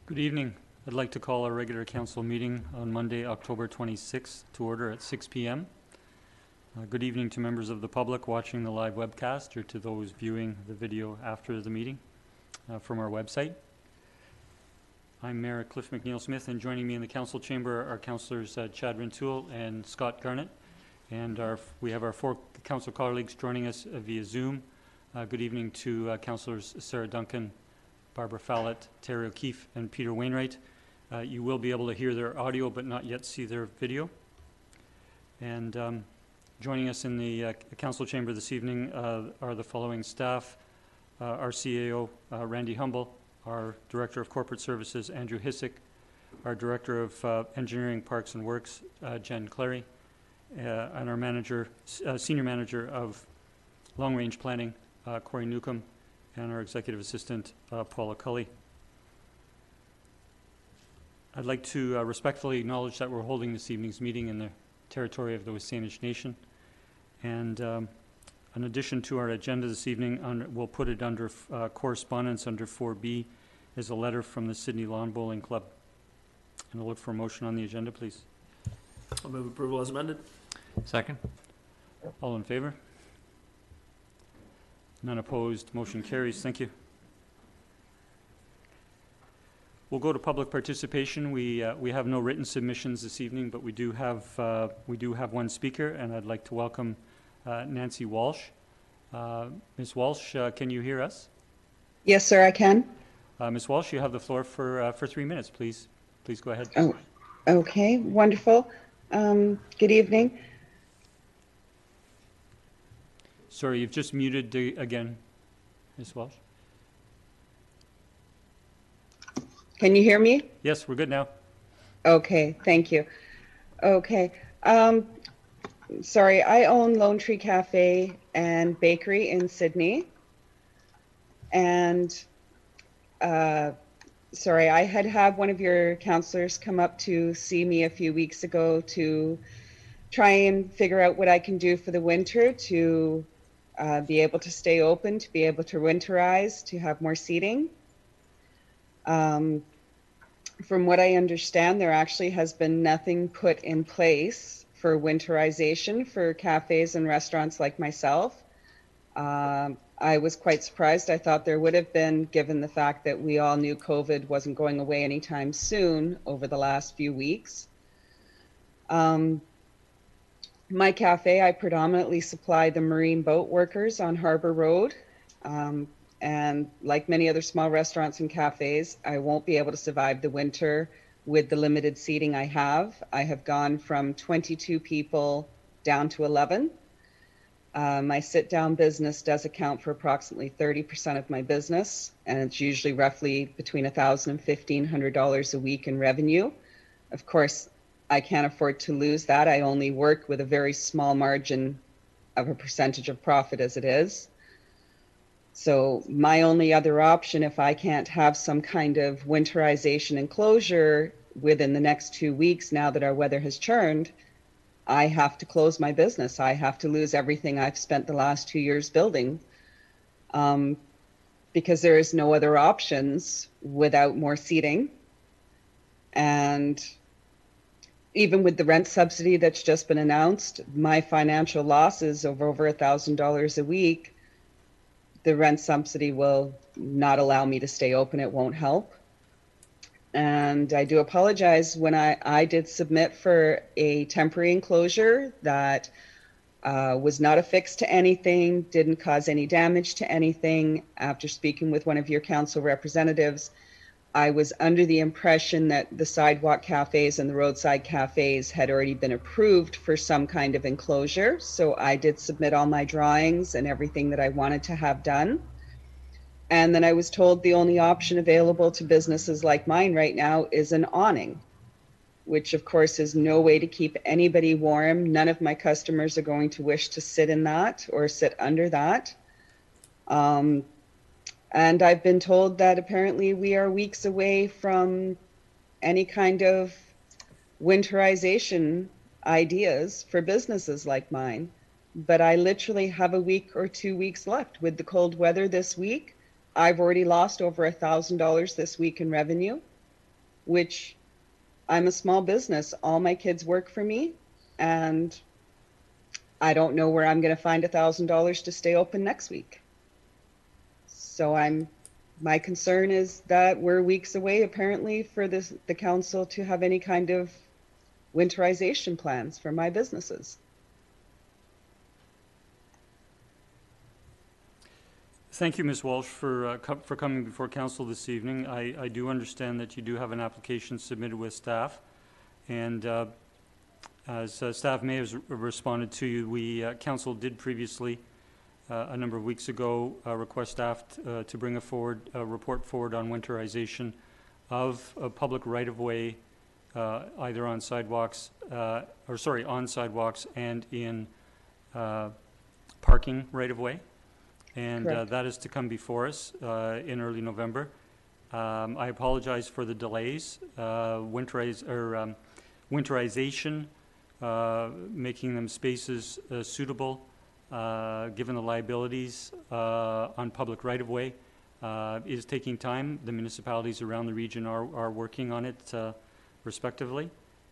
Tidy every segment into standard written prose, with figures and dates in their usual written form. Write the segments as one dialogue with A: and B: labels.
A: Good evening. I'd like to call our regular council meeting on Monday, October 26th to order at 6 p.m. Good evening to members of the public watching the live webcast or to those viewing the video after the meeting from our website. I'm Mayor Cliff McNeil-Smith, and joining me in the council chamber are councillors Chad Rintoul and Scott Garnett. And we have our four council colleagues joining us via Zoom. Good evening to councillors Sarah Duncan, Barbara Fallett, Terry O'Keefe, and Peter Wainwright. You will be able to hear their audio but not yet see their video. And joining us in the council chamber this evening are the following staff. Our CAO, Randy Humble, our Director of Corporate Services, Andrew Hissick, our Director of Engineering, Parks and Works, Jen Clary, and our manager, Senior Manager of Long Range Planning, Corey Newcomb, and our Executive Assistant, Paula Cully. I'd like to respectfully acknowledge that we're holding this evening's meeting in the territory of the Wasanish Nation. And in addition to our agenda this evening, we'll put it under correspondence under 4B is a letter from the Sydney Lawn Bowling Club. And I'll look for a motion on the agenda, please.
B: I'll move approval as amended.
C: Second.
A: All in favor? None opposed. Motion carries. Thank you. We'll go to public participation. We have no written submissions this evening, but we do have one speaker, and I'd like to welcome Nancy Walsh. Ms. Walsh, can you hear us?
D: Yes, sir, I can.
A: Ms. Walsh, you have the floor for 3 minutes, please. Please go ahead.
D: Oh, okay, wonderful. Good evening.
A: Sorry, you've just muted again, Ms. Walsh.
D: Can you hear me?
A: Yes, we're good now.
D: Okay, thank you. Okay. Sorry, I own Lone Tree Cafe and Bakery in Sydney. And sorry, I had one of your counselors come up to see me a few weeks ago to try and figure out what I can do for the winter to be able to stay open, to be able to winterize, to have more seating. From what I understand, there actually has been nothing put in place for winterization for cafes and restaurants like myself. I was quite surprised. I thought there would have been, given the fact that we all knew COVID wasn't going away anytime soon over the last few weeks. My cafe, I predominantly supply the marine boat workers on Harbor Road. And like many other small restaurants and cafes, I won't be able to survive the winter with the limited seating I have. I have gone from 22 people down to 11. My sit-down business does account for approximately 30% of my business, and it's usually roughly between $1,000 and $1,500 a week in revenue. Of course, I can't afford to lose that. I only work with a very small margin of a percentage of profit as it is. So my only other option, if I can't have some kind of winterization enclosure within the next 2 weeks, now that our weather has turned, I have to close my business. I have to lose everything I've spent the last 2 years building, because there is no other options without more seating. And even with the rent subsidy that's just been announced, my financial losses of over $1,000 a week, the rent subsidy will not allow me to stay open. It won't help. And I do apologize. When I did submit for a temporary enclosure that was not affixed to anything, didn't cause any damage to anything, after speaking with one of your council representatives, I was under the impression that the sidewalk cafes and the roadside cafes had already been approved for some kind of enclosure. So I did submit all my drawings and everything that I wanted to have done. And then I was told the only option available to businesses like mine right now is an awning, which of course is no way to keep anybody warm. None of my customers are going to wish to sit in that or sit under that. And I've been told that apparently we are weeks away from any kind of winterization ideas for businesses like mine. But I literally have a week or 2 weeks left. With the cold weather this week, I've already lost over $1,000 this week in revenue. which I'm a small business. All my kids work for me, and I don't know where I'm going to find $1,000 to stay open next week. So my concern is that we're weeks away, apparently, for the council to have any kind of winterization plans for my businesses.
A: Thank you, Ms. Walsh, for coming before council this evening. I do understand that you do have an application submitted with staff, and as staff may have responded to you, council did previously, a number of weeks ago, request staff to bring a report forward on winterization of a public right-of-way, either on sidewalks, on sidewalks and in parking right-of-way. And that is to come before us in early November. I apologize for the delays. Winterization, making them spaces suitable, given the liabilities on public right-of-way, is taking time. The municipalities around the region are working on it respectively,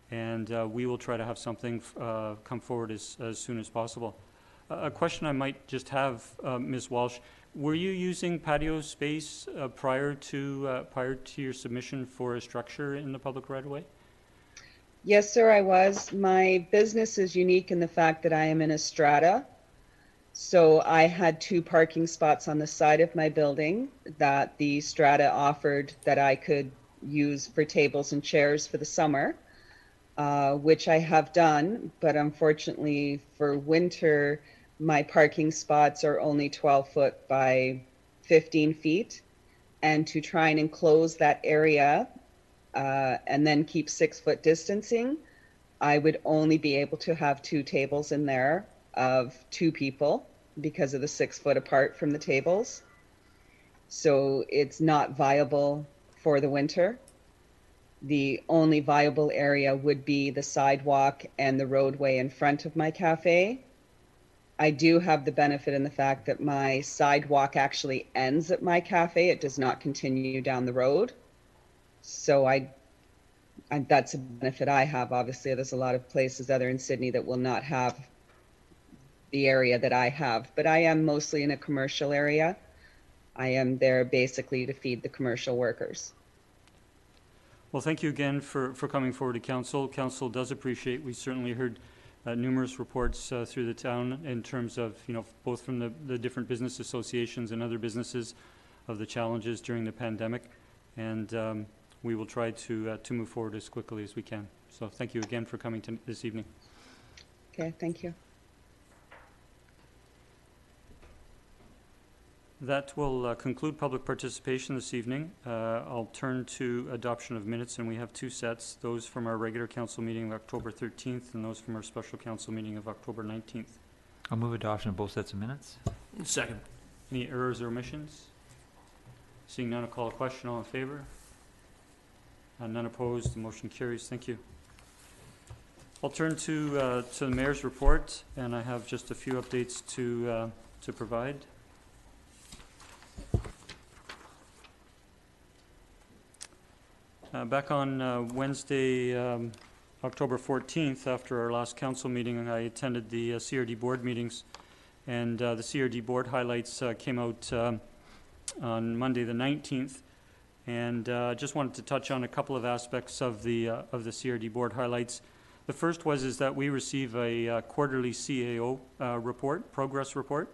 A: and we will try to have something come forward as soon as possible. A question I might just have, Ms. Walsh, were you using patio space prior to your submission for a structure in the public right-of-way?
D: Yes, sir, I was. My business is unique in the fact that I am in a strata. So I had 2 parking spots on the side of my building that the strata offered that I could use for tables and chairs for the summer, which I have done. But unfortunately for winter, my parking spots are only 12 foot by 15 feet. And to try and enclose that area and then keep 6-foot distancing, I would only be able to have 2 tables in there of 2 people because of the 6 foot apart from the tables. So it's not viable for the winter. The only viable area would be the sidewalk and the roadway in front of my cafe. I do have the benefit in the fact that my sidewalk actually ends at my cafe. It does not continue down the road. So that's a benefit I have. Obviously, there's a lot of places other in Sydney that will not have the area that I have, but I am mostly in a commercial area. I am there basically to feed the commercial workers.
A: Well, thank you again for coming forward to council. Council does appreciate. We certainly heard numerous reports through the town in terms of, both from the different business associations and other businesses of the challenges during the pandemic. And we will try to move forward as quickly as we can. So thank you again for coming this evening.
D: Okay, thank you.
A: That will conclude public participation this evening. I'll turn to adoption of minutes, and we have 2 sets, those from our regular council meeting of October 13th and those from our special council meeting of October 19th.
C: I'll move adoption of both sets of minutes.
B: Second.
A: Any errors or omissions? Seeing none, I'll call a question. All in favor? None opposed. The motion carries. Thank you. I'll turn to the mayor's report, and I have just a few updates to provide. Back on Wednesday, October 14th, after our last council meeting, I attended the CRD board meetings, and the CRD board highlights came out on Monday the 19th, and just wanted to touch on a couple of aspects of the CRD board highlights. The first is that we receive a quarterly CAO report, progress report,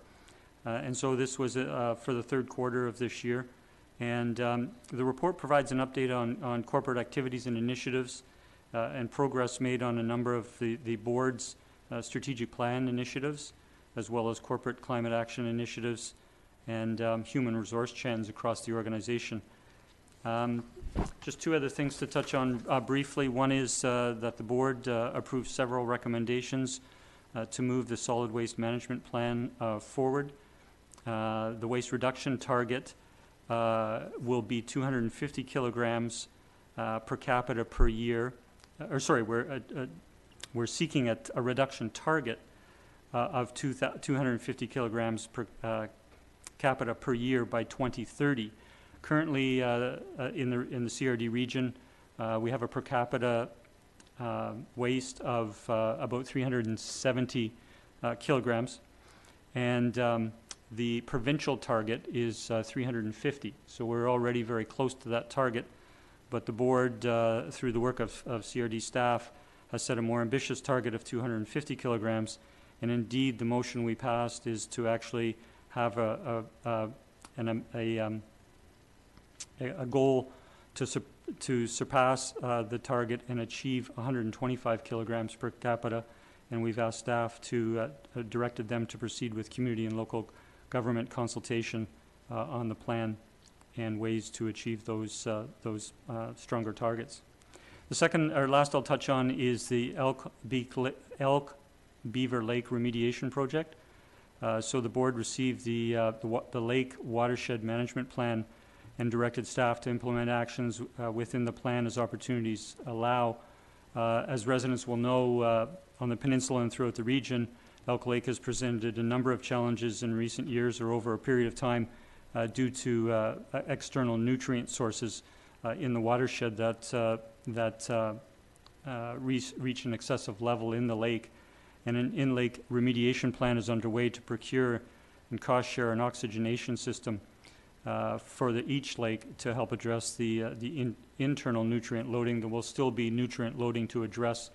A: and so this was for the 3rd quarter of this year. And the report provides an update on corporate activities and initiatives and progress made on a number of the board's strategic plan initiatives, as well as corporate climate action initiatives and human resource trends across the organization. Just 2 other things to touch on briefly. One is that the board approved several recommendations to move the solid waste management plan forward. The waste reduction target will be 250 kilograms per capita per year. We're seeking a reduction target of 250 kilograms per capita per year by 2030. Currently, in the CRD region, We have a per capita waste of about 370 kilograms, and the provincial target is 350. So we're already very close to that target, but the board, through the work of CRD staff, has set a more ambitious target of 250 kilograms, and indeed the motion we passed is to actually have a goal to surpass the target and achieve 125 kilograms per capita, and we've asked staff to directed them to proceed with community and local government consultation on the plan and ways to achieve those stronger targets. The second, or last I'll touch on, is the Elk Beaver Lake Remediation Project. So the board received the Lake Watershed Management Plan and directed staff to implement actions within the plan as opportunities allow. As residents will know, on the peninsula and throughout the region, Elk Lake has presented a number of challenges in recent years or over a period of time due to external nutrient sources in the watershed that reach an excessive level in the lake. And an in-lake remediation plan is underway to procure and cost share an oxygenation system for each lake to help address the internal nutrient loading. There will still be nutrient loading to address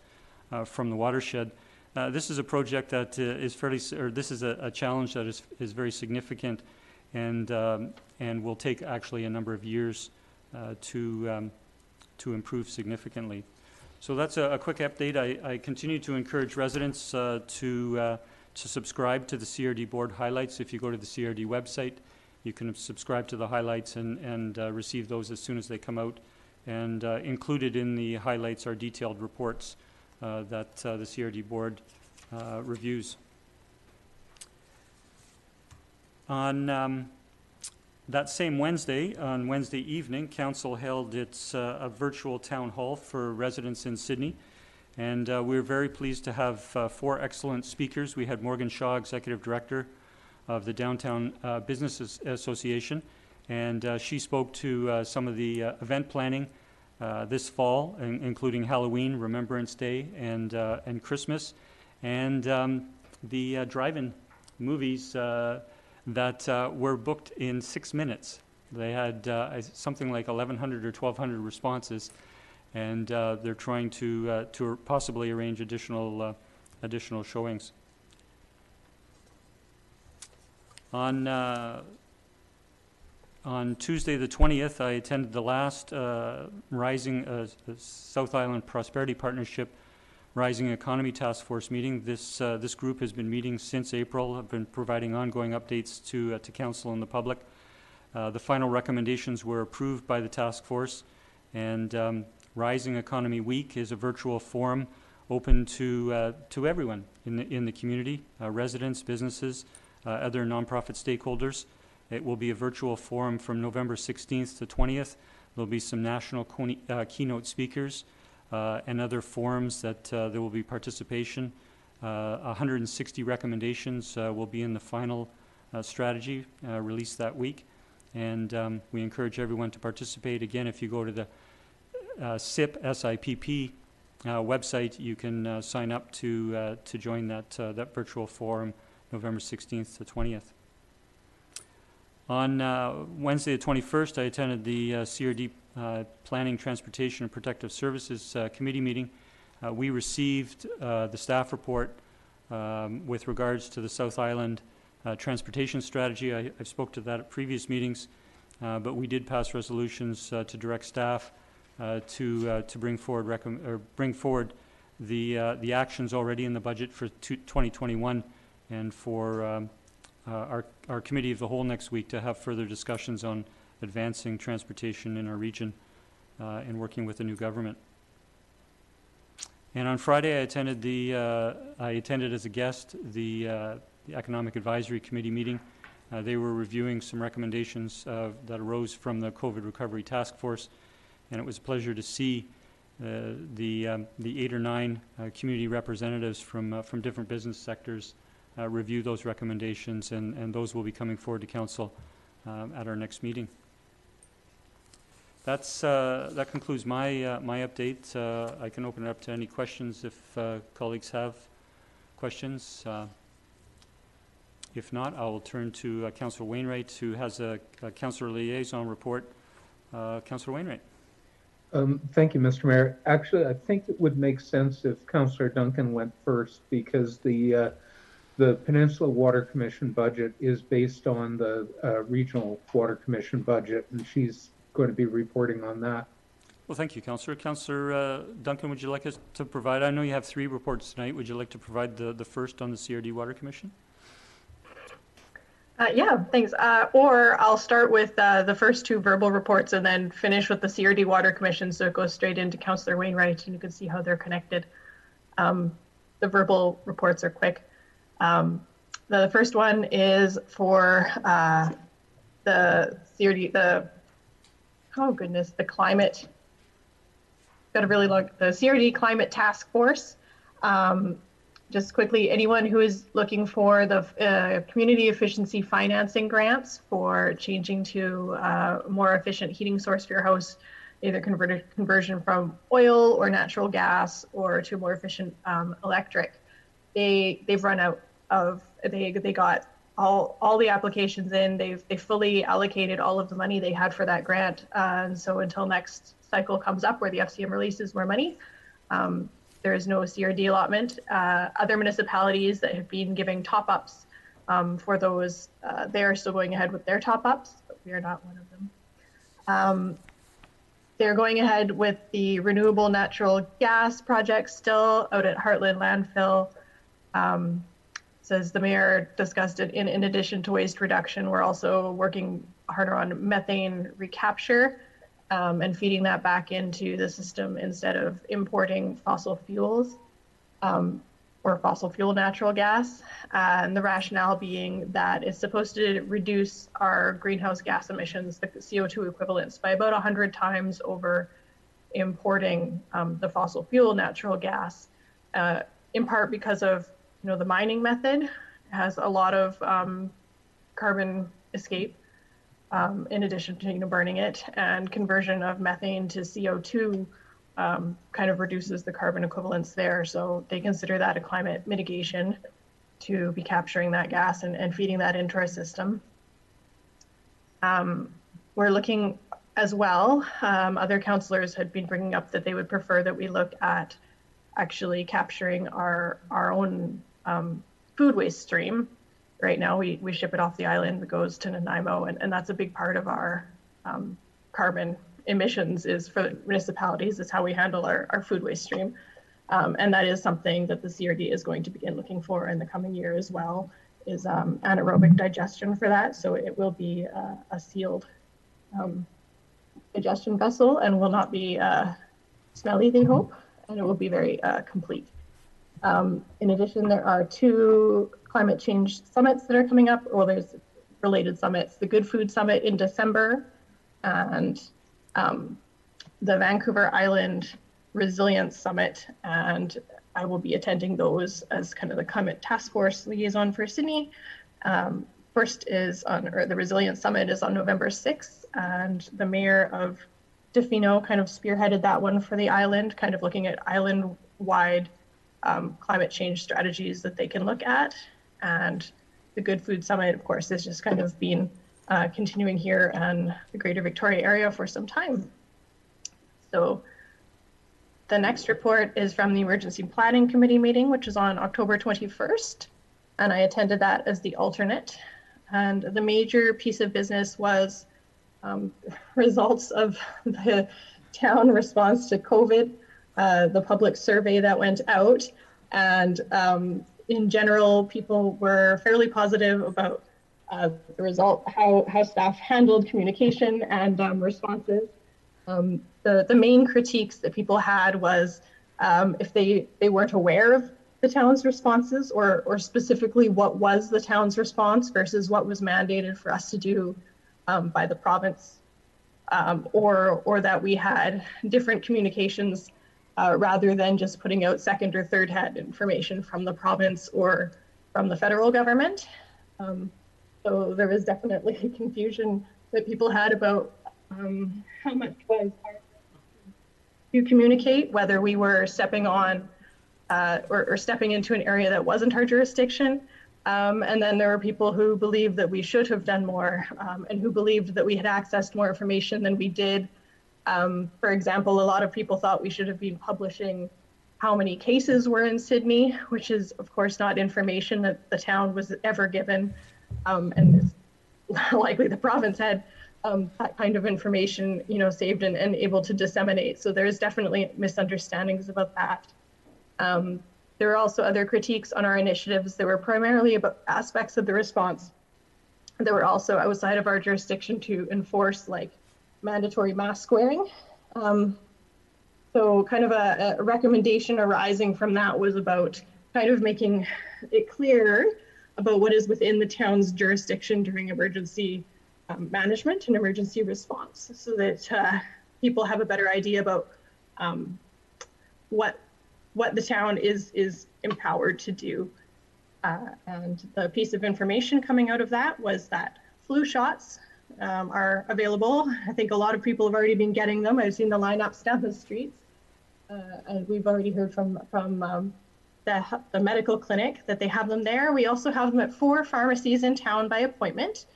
A: from the watershed. This is a project that is this is a challenge that is very significant, and will take actually a number of years to improve significantly. So that's a quick update. I continue to encourage residents to subscribe to the CRD board highlights. If you go to the CRD website, you can subscribe to the highlights and receive those as soon as they come out. And included in the highlights are detailed reports that the CRD board reviews. On that same Wednesday, on Wednesday evening, Council held its a virtual town hall for residents in Sydney, and we were very pleased to have 4 excellent speakers. We had Morgan Shaw, Executive Director of the Downtown Business Association, and she spoke to some of the event planning this fall, including Halloween, Remembrance Day, and Christmas, and the drive-in movies that were booked in 6 minutes. They had something like 1,100 or 1,200 responses, and they're trying to possibly arrange additional showings. On Tuesday the 20th, I attended the last Rising South Island Prosperity Partnership Rising Economy Task Force meeting. This group has been meeting since April, have been providing ongoing updates to Council and the public. The final recommendations were approved by the task force, and Rising Economy Week is a virtual forum open to everyone in the community, residents, businesses, other nonprofit stakeholders. It will be a virtual forum from November 16th to 20th. There'll be some national keynote speakers and other forums that there will be participation. 160 recommendations will be in the final strategy released that week, and we encourage everyone to participate. Again, if you go to the SIPP website, you can sign up to join that virtual forum November 16th to 20th. On Wednesday the 21st, I attended the CRD Planning, Transportation and Protective Services Committee meeting. We received the staff report with regards to the South Island transportation strategy. I've spoke to that at previous meetings, but we did pass resolutions to direct staff to bring forward the actions already in the budget for 2021, and for our committee of the whole next week to have further discussions on advancing transportation in our region and working with the new government. And on Friday, I attended as a guest the Economic Advisory Committee meeting. They were reviewing some recommendations that arose from the COVID Recovery Task Force, and it was a pleasure to see the 8 or 9 community representatives from different business sectors review those recommendations, and those will be coming forward to Council at our next meeting. That concludes my update. I can open it up to any questions if colleagues have questions. If not, I will turn to Councillor Wainwright, who has a Councillor Liaison report. Councillor Wainwright.
E: Thank you, Mr. Mayor. Actually, I think it would make sense if Councillor Duncan went first, because the Peninsula Water Commission budget is based on the Regional Water Commission budget, and she's going to be reporting on that.
A: Well, thank you, Councillor. Councillor Duncan, would you like us to provide, I know you have 3 reports tonight. Would you like to provide the first on the CRD Water Commission?
F: Yeah, thanks. Or I'll start with the first 2 verbal reports and then finish with the CRD Water Commission, so it goes straight into Councillor Wainwright, and you can see how they're connected. The verbal reports are quick. The first one is for the CRD, the climate, got a really long, the CRD Climate Task Force. Just quickly, anyone who is looking for the community efficiency financing grants for changing to a more efficient heating source for your house, either conversion from oil or natural gas or to more efficient electric, they've run out of, they got all the applications in, they fully allocated all of the money they had for that grant. And so until next cycle comes up where the FCM releases more money, there is no CRD allotment. Other municipalities that have been giving top-ups for those, they are still going ahead with their top-ups, but we are not one of them. They're going ahead with the renewable natural gas project still out at Heartland Landfill. Says the mayor discussed it in addition to waste reduction, we're also working harder on methane recapture. And feeding that back into the system instead of importing fossil fuels or fossil fuel natural gas. And the rationale being that it's supposed to reduce our greenhouse gas emissions, the CO2 equivalents, by about 100 times over importing the fossil fuel natural gas, in part because of the mining method has a lot of carbon escape. In addition to burning it, and conversion of methane to CO2 kind of reduces the carbon equivalents there. So they consider that a climate mitigation to be capturing that gas and feeding that into our system. We're looking as well, other councillors had been bringing up that they would prefer that we look at actually capturing our own food waste stream. Right now, we ship it off the island, it goes to Nanaimo, and that's a big part of our carbon emissions is for municipalities, is how we handle our food waste stream. And that is something that the CRD is going to begin looking for in the coming year as well, is anaerobic digestion for that. So it will be a sealed digestion vessel and will not be smelly, they hope, and it will be very complete. In addition, there are 2 climate change summits that are coming up. Well, there's related summits, the Good Food Summit in December and the Vancouver Island Resilience Summit. And I will be attending those as kind of the climate task force liaison for Sydney. First is the Resilience Summit is on November 6th, and the mayor of Tofino kind of spearheaded that one for the island, kind of looking at island-wide climate change strategies that they can look at. And the Good Food Summit, of course, has just kind of been continuing here in the Greater Victoria area for some time. So the next report is from the Emergency Planning Committee meeting, which is on October 21st. And I attended that as the alternate. And the major piece of business was results of the town response to COVID, the public survey that went out. And in general, people were fairly positive about the result, how staff handled communication and responses. The main critiques that people had was if they weren't aware of the town's responses, or specifically what was the town's response versus what was mandated for us to do by the province, or that we had different communications rather than just putting out second or third hand information from the province or from the federal government. So there was definitely confusion that people had about how much was our to communicate, whether we were stepping on or stepping into an area that wasn't our jurisdiction. And then there were people who believed that we should have done more and who believed that we had accessed more information than we did. For example, a lot of people thought we should have been publishing how many cases were in Sydney, which is of course not information that the town was ever given. And it's likely the province had that kind of information, saved and able to disseminate. So there's definitely misunderstandings about that. There were also other critiques on our initiatives. They were primarily about aspects of the response that were also outside of our jurisdiction to enforce, like mandatory mask wearing. So kind of a recommendation arising from that was about kind of making it clear about what is within the town's jurisdiction during emergency management and emergency response, so that people have a better idea about what the town is empowered to do. And the piece of information coming out of that was that flu shots are available. I think a lot of people have already been getting them. I've seen the lineups down the streets. And we've already heard from the medical clinic that they have them there. We also have them at 4 pharmacies in town by appointment.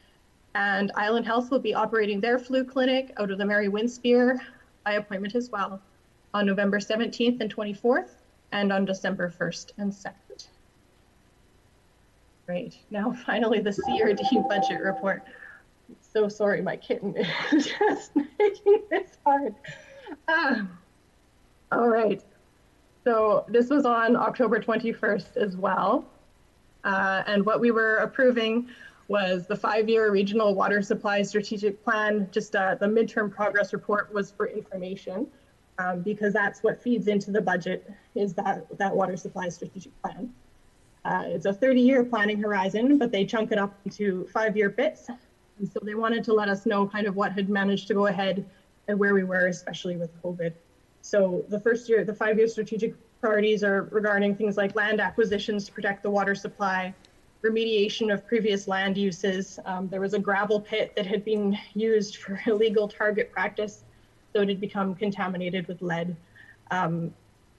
F: And Island Health will be operating their flu clinic out of the Mary Winspear by appointment as well on November 17th and 24th and on December 1st and 2nd. Right, now finally the CRD budget report. So sorry, my kitten is just making this hard. All right, so this was on October 21st as well. And what we were approving was the 5-year regional water supply strategic plan. Just the midterm progress report was for information, because that's what feeds into the budget, is that water supply strategic plan. It's a 30-year planning horizon, but they chunk it up into 5-year bits. And so they wanted to let us know kind of what had managed to go ahead and where we were, especially with COVID. So the 5-year strategic priorities are regarding things like land acquisitions to protect the water supply, remediation of previous land uses. There was a gravel pit that had been used for illegal target practice, so it had become contaminated with lead.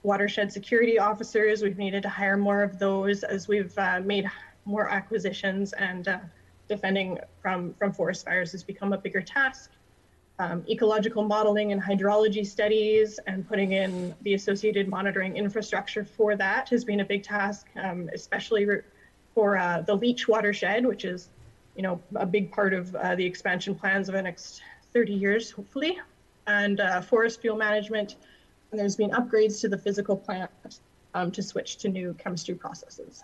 F: Watershed security officers, we've needed to hire more of those as we've made more acquisitions, and defending from forest fires has become a bigger task. Ecological modeling and hydrology studies and putting in the associated monitoring infrastructure for that has been a big task, especially for the Leach watershed, which is, a big part of the expansion plans of the next 30 years, hopefully, and forest fuel management. And there's been upgrades to the physical plant to switch to new chemistry processes.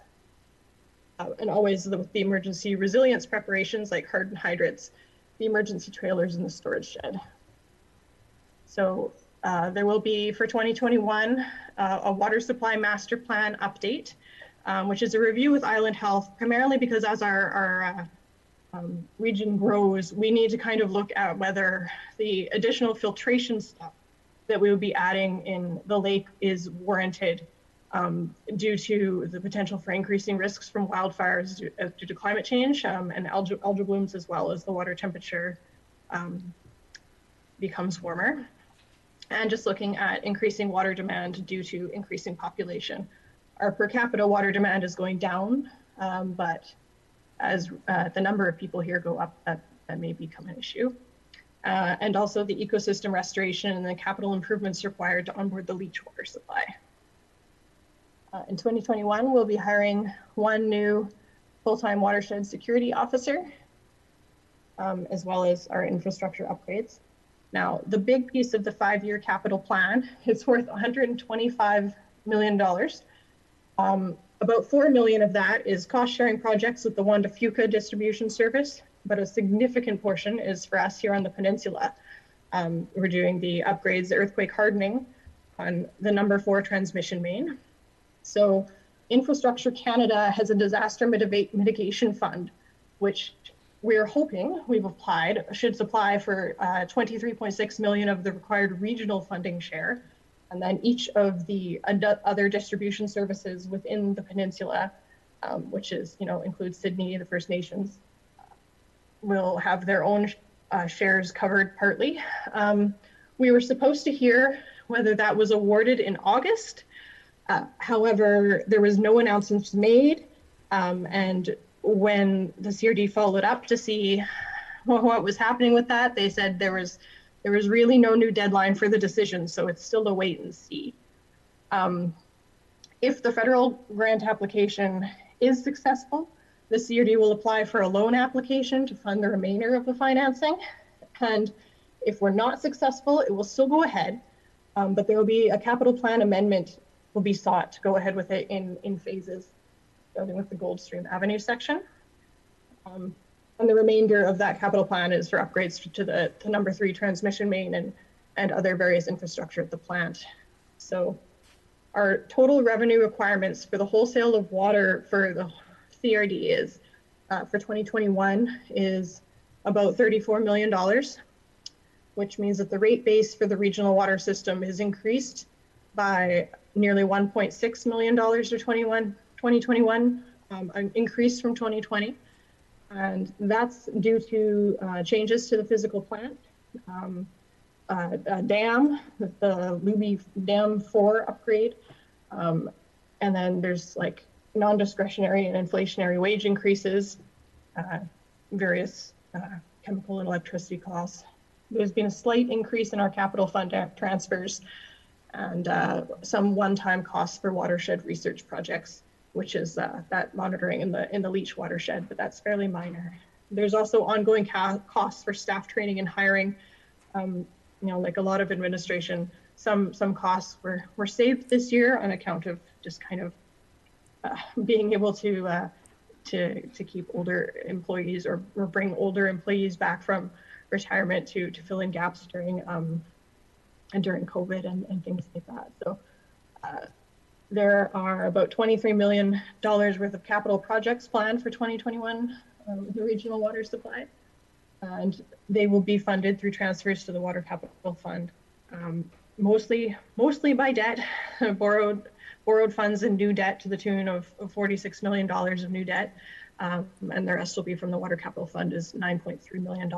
F: And always with the emergency resilience preparations like hardened hydrants, the emergency trailers, and the storage shed. So there will be, for 2021, a water supply master plan update, which is a review with Island Health, primarily because as our region grows, we need to kind of look at whether the additional filtration stuff that we would be adding in the lake is warranted due to the potential for increasing risks from wildfires due to climate change and algal blooms, as well as the water temperature becomes warmer. And just looking at increasing water demand due to increasing population. Our per capita water demand is going down, but as the number of people here go up, that may become an issue. And also the ecosystem restoration and the capital improvements required to onboard the Leach water supply. In 2021, we'll be hiring 1 new full-time watershed security officer, as well as our infrastructure upgrades. Now, the big piece of the 5-year capital plan is worth $125 million. About 4 million of that is cost-sharing projects with the Juan de Fuca distribution service, but a significant portion is for us here on the peninsula. We're doing the upgrades, the earthquake hardening on the number 4 transmission main. So Infrastructure Canada has a disaster mitigation fund, which we're hoping, we've applied, should supply for 23.6 million of the required regional funding share. And then each of the other distribution services within the peninsula, which is, includes Sydney, the First Nations, will have their own shares covered partly. We were supposed to hear whether that was awarded in August. However, there was no announcements made. And when the CRD followed up to see what was happening with that, they said there was really no new deadline for the decision, so it's still a wait and see. If the federal grant application is successful, the CRD will apply for a loan application to fund the remainder of the financing. And if we're not successful, it will still go ahead, but there will be a capital plan amendment will be sought to go ahead with it in phases, starting with the Goldstream Avenue section. And the remainder of that capital plan is for upgrades to the number 3 transmission main and other various infrastructure at the plant. So our total revenue requirements for the wholesale of water for the CRD is for 2021 is about $34 million, which means that the rate base for the regional water system is increased by nearly $1.6 million for 2021, an increase from 2020. And that's due to changes to the physical plant, a dam, the Luby Dam 4 upgrade, and then there's like non-discretionary and inflationary wage increases, various chemical and electricity costs. There's been a slight increase in our capital fund transfers and some one-time costs for watershed research projects, which is that monitoring in the Leach watershed, but that's fairly minor. There's also ongoing costs for staff training and hiring. Like a lot of administration, some costs were saved this year on account of just kind of being able to keep older employees or bring older employees back from retirement to fill in gaps during COVID and things like that. So there are about $23 million worth of capital projects planned for 2021 with the regional water supply, and they will be funded through transfers to the Water Capital Fund, mostly by debt, borrowed funds and new debt to the tune of $46 million of new debt, and the rest will be from the Water Capital Fund is $9.3 million.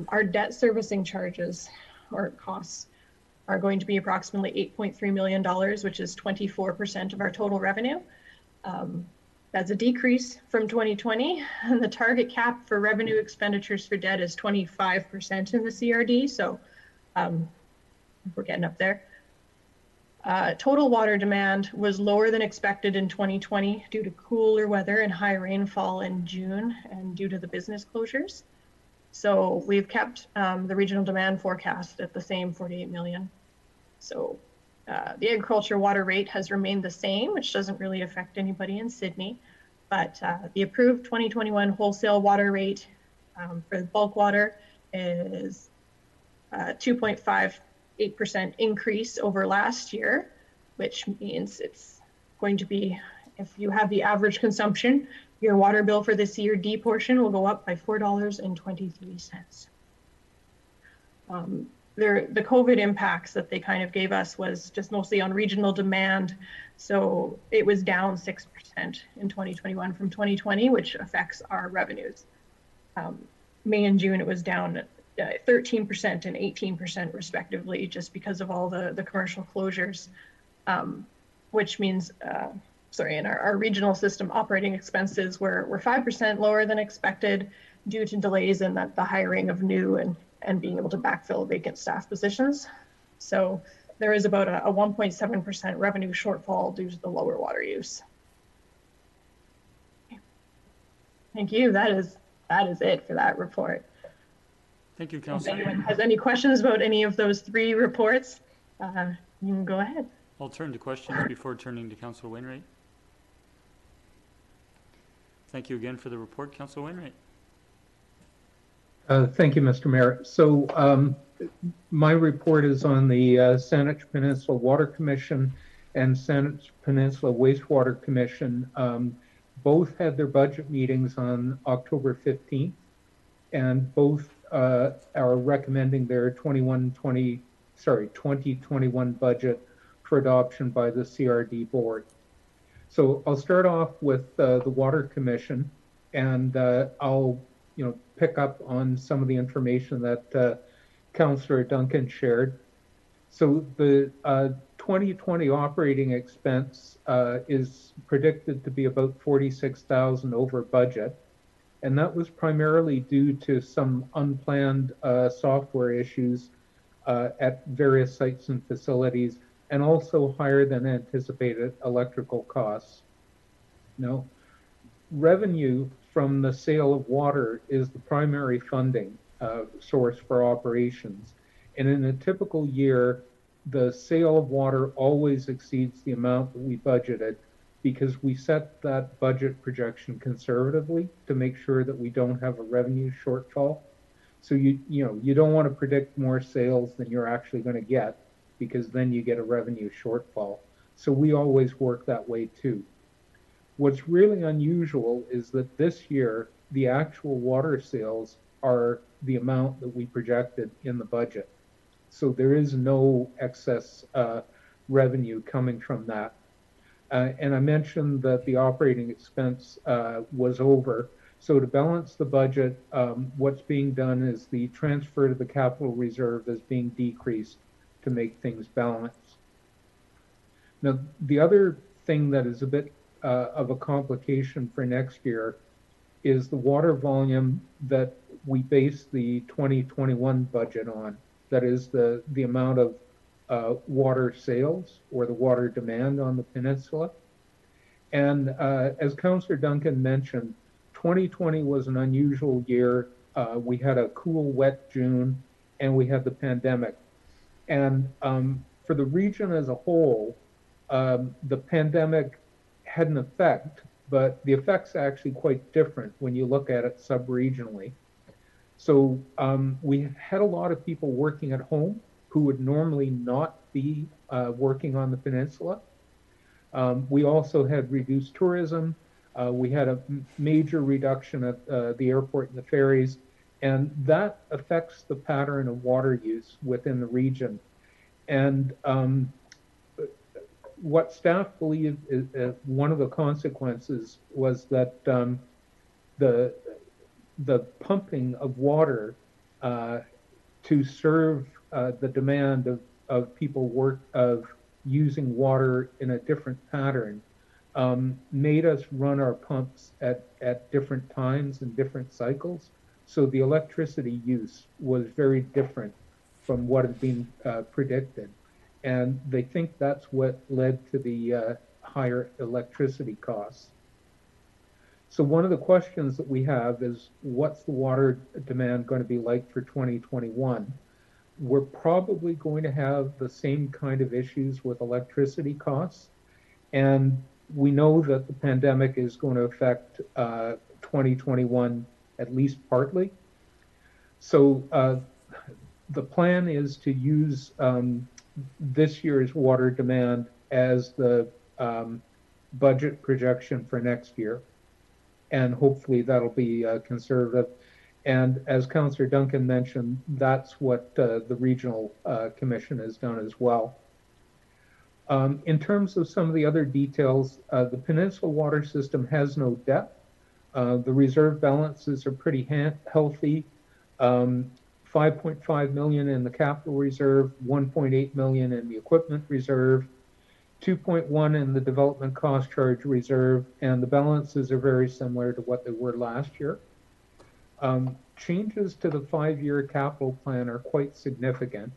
F: Our debt servicing charges or costs are going to be approximately $8.3 million, which is 24% of our total revenue. That's a decrease from 2020, and the target cap for revenue expenditures for debt is 25% in the CRD, so we're getting up there. Total water demand was lower than expected in 2020 due to cooler weather and high rainfall in June and due to the business closures. So we've kept the regional demand forecast at the same 48 million. So the agriculture water rate has remained the same, which doesn't really affect anybody in Sydney, but the approved 2021 wholesale water rate for bulk water is 2.58% increase over last year, which means it's going to be, if you have the average consumption, your water bill for the C or D portion will go up by $4.23. The COVID impacts that they kind of gave us was just mostly on regional demand. So it was down 6% in 2021 from 2020, which affects our revenues. May and June, it was down 13% and 18% respectively, just because of all the commercial closures, which means, in our regional system operating expenses were 5% lower than expected due to delays in the hiring of new and being able to backfill vacant staff positions. So there is about a 1.7% revenue shortfall due to the lower water use. Thank you. That is it for that report.
A: Thank you,
F: If
A: Councillor.
F: anyone has any questions about any of those 3 reports, you can go ahead.
A: I'll turn to questions before turning to Councillor Wainwright. Thank you again for the report, Councillor Wainwright.
E: Thank you, Mr. Mayor. So my report is on the Saanich Peninsula Water Commission and Saanich Peninsula Wastewater Commission. Both had their budget meetings on October 15th, and both are recommending their 2021 budget for adoption by the CRD board. So I'll start off with the Water Commission, and I'll pick up on some of the information that Councillor Duncan shared. So the 2020 operating expense is predicted to be about 46,000 over budget. And that was primarily due to some unplanned software issues at various sites and facilities, and also higher than anticipated electrical costs. Now, revenue from the sale of water is the primary funding source for operations. And in a typical year, the sale of water always exceeds the amount that we budgeted, because we set that budget projection conservatively to make sure that we don't have a revenue shortfall. So you don't want to predict more sales than you're actually going to get, because then you get a revenue shortfall. So we always work that way too. What's really unusual is that this year, the actual water sales are the amount that we projected in the budget. So there is no excess revenue coming from that. And I mentioned that the operating expense was over. So to balance the budget, what's being done is the transfer to the capital reserve is being decreased to make things balanced. Now, the other thing that is a bit of a complication for next year is the water volume that we base the 2021 budget on. That is the amount of water sales or the water demand on the peninsula. And as Councillor Duncan mentioned, 2020 was an unusual year. We had a cool, wet June, and we had the pandemic. And for the region as a whole, the pandemic had an effect, but the effect's actually quite different when you look at it sub-regionally. So we had a lot of people working at home who would normally not be working on the peninsula. We also had reduced tourism. We had a major reduction at the airport and the ferries, and that affects the pattern of water use within the region. And what staff believe is one of the consequences was that the pumping of water to serve the demand of people using water in a different pattern made us run our pumps at different times and different cycles. So the electricity use was very different from what had been predicted. And they think that's what led to the higher electricity costs. So one of the questions that we have is, what's the water demand going to be like for 2021? We're probably going to have the same kind of issues with electricity costs. And we know that the pandemic is going to affect 2021 at least partly. So the plan is to use this year's water demand as the budget projection for next year. And hopefully that'll be conservative. And as Councillor Duncan mentioned, that's what the Regional Commission has done as well. In terms of some of the other details, the Peninsula Water System has no debt. The reserve balances are pretty healthy. 5.5 million in the capital reserve, 1.8 million in the equipment reserve, 2.1 in the development cost charge reserve, and the balances are very similar to what they were last year. Changes to the 5-year capital plan are quite significant.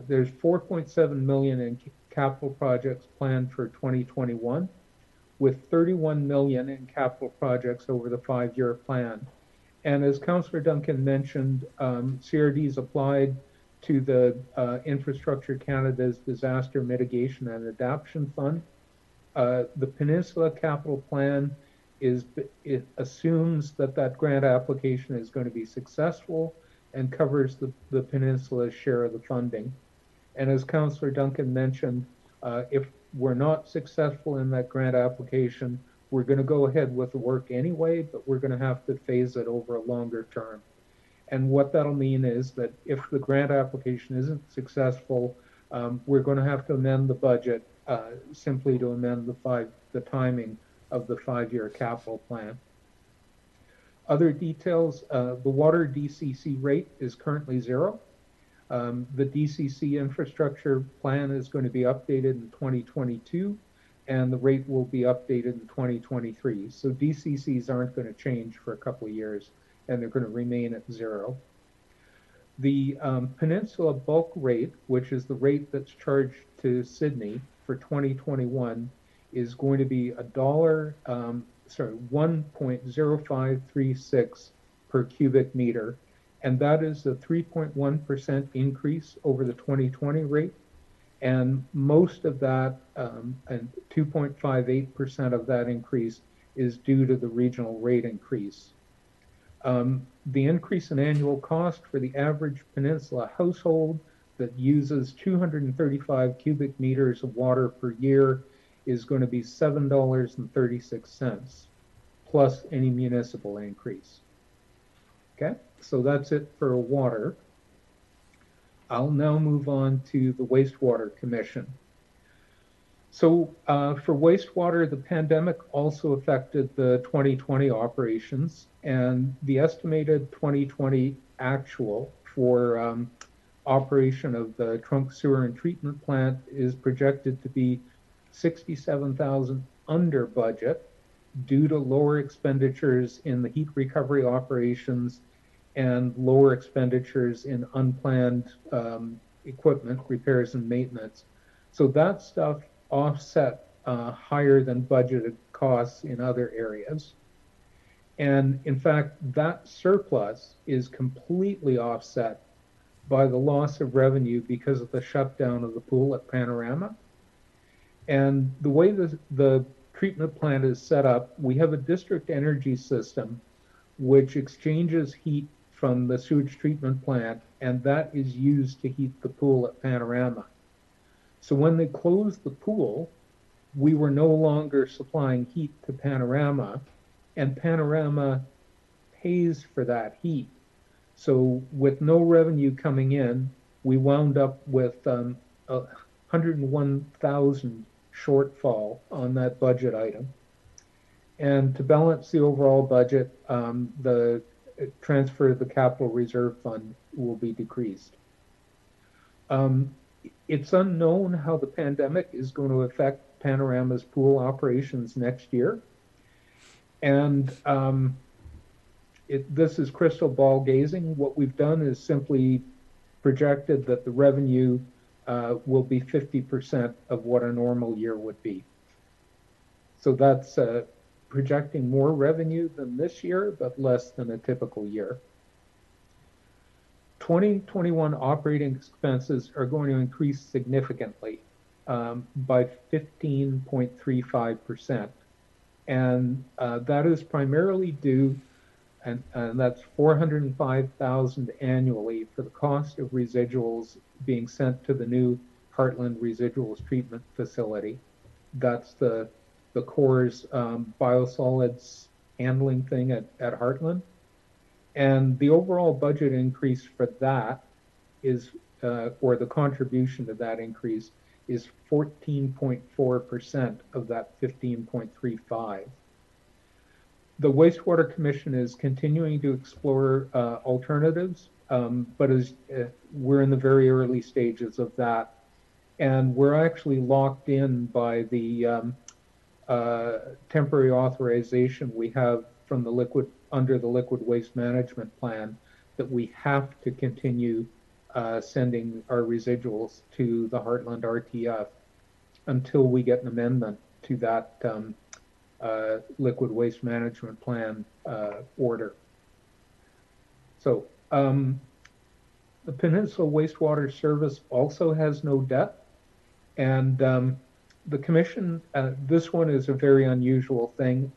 E: There's 4.7 million in capital projects planned for 2021, with 31 million in capital projects over the 5-year plan. And as Councillor Duncan mentioned, CRD's applied to the Infrastructure Canada's Disaster Mitigation and Adaptation Fund. The Peninsula Capital Plan it assumes that grant application is going to be successful and covers the Peninsula's share of the funding. And as Councillor Duncan mentioned, if we're not successful in that grant application, we're going to go ahead with the work anyway, but we're going to have to phase it over a longer term. And what that'll mean is that if the grant application isn't successful, we're going to have to amend the budget simply to amend the timing of the 5-year capital plan. Other details, the water DCC rate is currently 0. The DCC infrastructure plan is going to be updated in 2022, and the rate will be updated in 2023. So DCCs aren't going to change for a couple of years, and they're going to remain at 0. The Peninsula bulk rate, which is the rate that's charged to Sydney for 2021, is going to be $1.0536 per cubic meter, and that is a 3.1% increase over the 2020 rate. And most of that, and 2.58% of that increase, is due to the regional rate increase. The increase in annual cost for the average Peninsula household that uses 235 cubic meters of water per year is going to be $7.36, plus any municipal increase. Okay, so that's it for water. I'll now move on to the Wastewater Commission. So for wastewater, the pandemic also affected the 2020 operations, and the estimated 2020 actual for operation of the trunk sewer and treatment plant is projected to be $67,000 under budget due to lower expenditures in the heat recovery operations and lower expenditures in unplanned equipment repairs and maintenance. So that stuff offset higher than budgeted costs in other areas. And in fact, that surplus is completely offset by the loss of revenue because of the shutdown of the pool at Panorama. And the way the treatment plant is set up, we have a district energy system which exchanges heat from the sewage treatment plant, and that is used to heat the pool at Panorama. So when they closed the pool, we were no longer supplying heat to Panorama, and Panorama pays for that heat. So with no revenue coming in, we wound up with a 101,000 shortfall on that budget item. And to balance the overall budget, the transfer to the capital reserve fund will be decreased. It's unknown how the pandemic is going to affect Panorama's pool operations next year. And this is crystal ball gazing. What we've done is simply projected that the revenue will be 50% of what a normal year would be. So that's projecting more revenue than this year, but less than a typical year. 2021 operating expenses are going to increase significantly by 15.35%. And that is primarily due, and that's $405,000 annually for the cost of residuals being sent to the new Heartland Residuals Treatment Facility. That's the Corps' biosolids handling thing at Heartland. And the overall budget increase for that is, or the contribution to that increase, is 14.4% of that 15.35. The Wastewater Commission is continuing to explore alternatives, but we're in the very early stages of that. And we're actually locked in by the temporary authorization we have from the under the liquid waste management plan that we have to continue sending our residuals to the Heartland RTF until we get an amendment to that liquid waste management plan order. So the Peninsula Wastewater Service also has no debt, and the Commission, this one is a very unusual thing.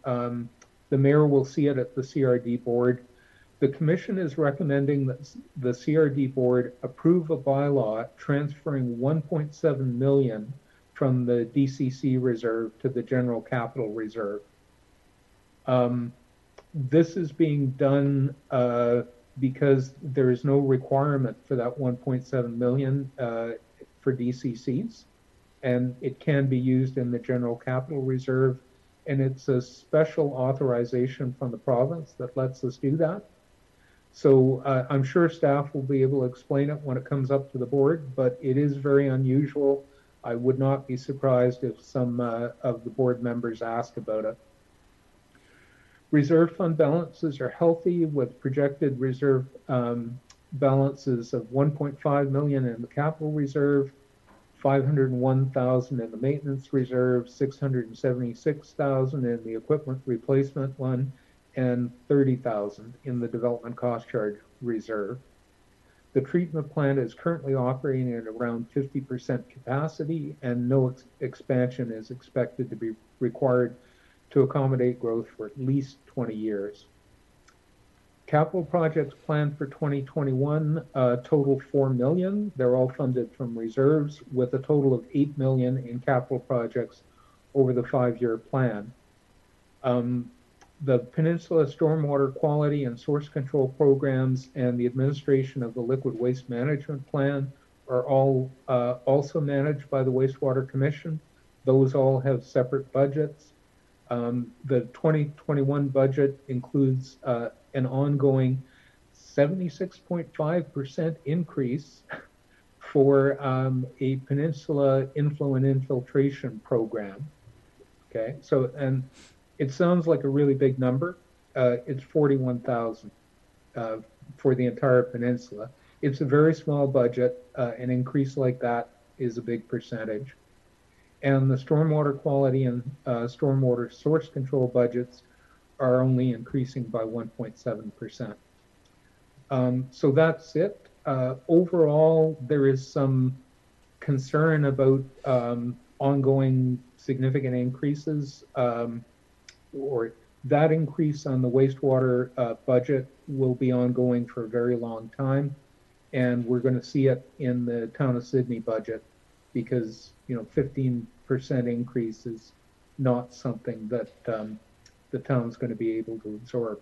E: The Mayor will see it at the CRD board. The Commission is recommending that the CRD board approve a bylaw transferring $1.7 million from the DCC reserve to the General Capital Reserve. This is being done because there is no requirement for that $1.7 million for DCCs, and it can be used in the General Capital Reserve. and it's a special authorization from the province that lets us do that. So I'm sure staff will be able to explain it when it comes up to the board, but it is very unusual. I would not be surprised if some of the board members ask about it. Reserve fund balances are healthy with projected reserve balances of 1.5 million in the capital reserve, 501,000 in the maintenance reserve, 676,000 in the equipment replacement one, and 30,000 in the development cost charge reserve. The treatment plant is currently operating at around 50% capacity, and no expansion is expected to be required to accommodate growth for at least 20 years. Capital projects planned for 2021 total 4 million. They're all funded from reserves, with a total of 8 million in capital projects over the 5-year plan. The Peninsula Stormwater Quality and Source Control Programs and the administration of the Liquid Waste Management Plan are all also managed by the Wastewater Commission. Those all have separate budgets. The 2021 budget includes an ongoing 76.5% increase for a Peninsula Inflow and Infiltration Program. Okay, so, and it sounds like a really big number. It's 41,000 for the entire peninsula. It's a very small budget. An increase like that is a big percentage. And the stormwater quality and stormwater source control budgets are only increasing by 1.7%. So that's it. Overall, there is some concern about ongoing significant increases, or that increase on the wastewater budget will be ongoing for a very long time. And we're going to see it in the Town of Sydney budget because, 15% increase is not something that the town's going to be able to absorb.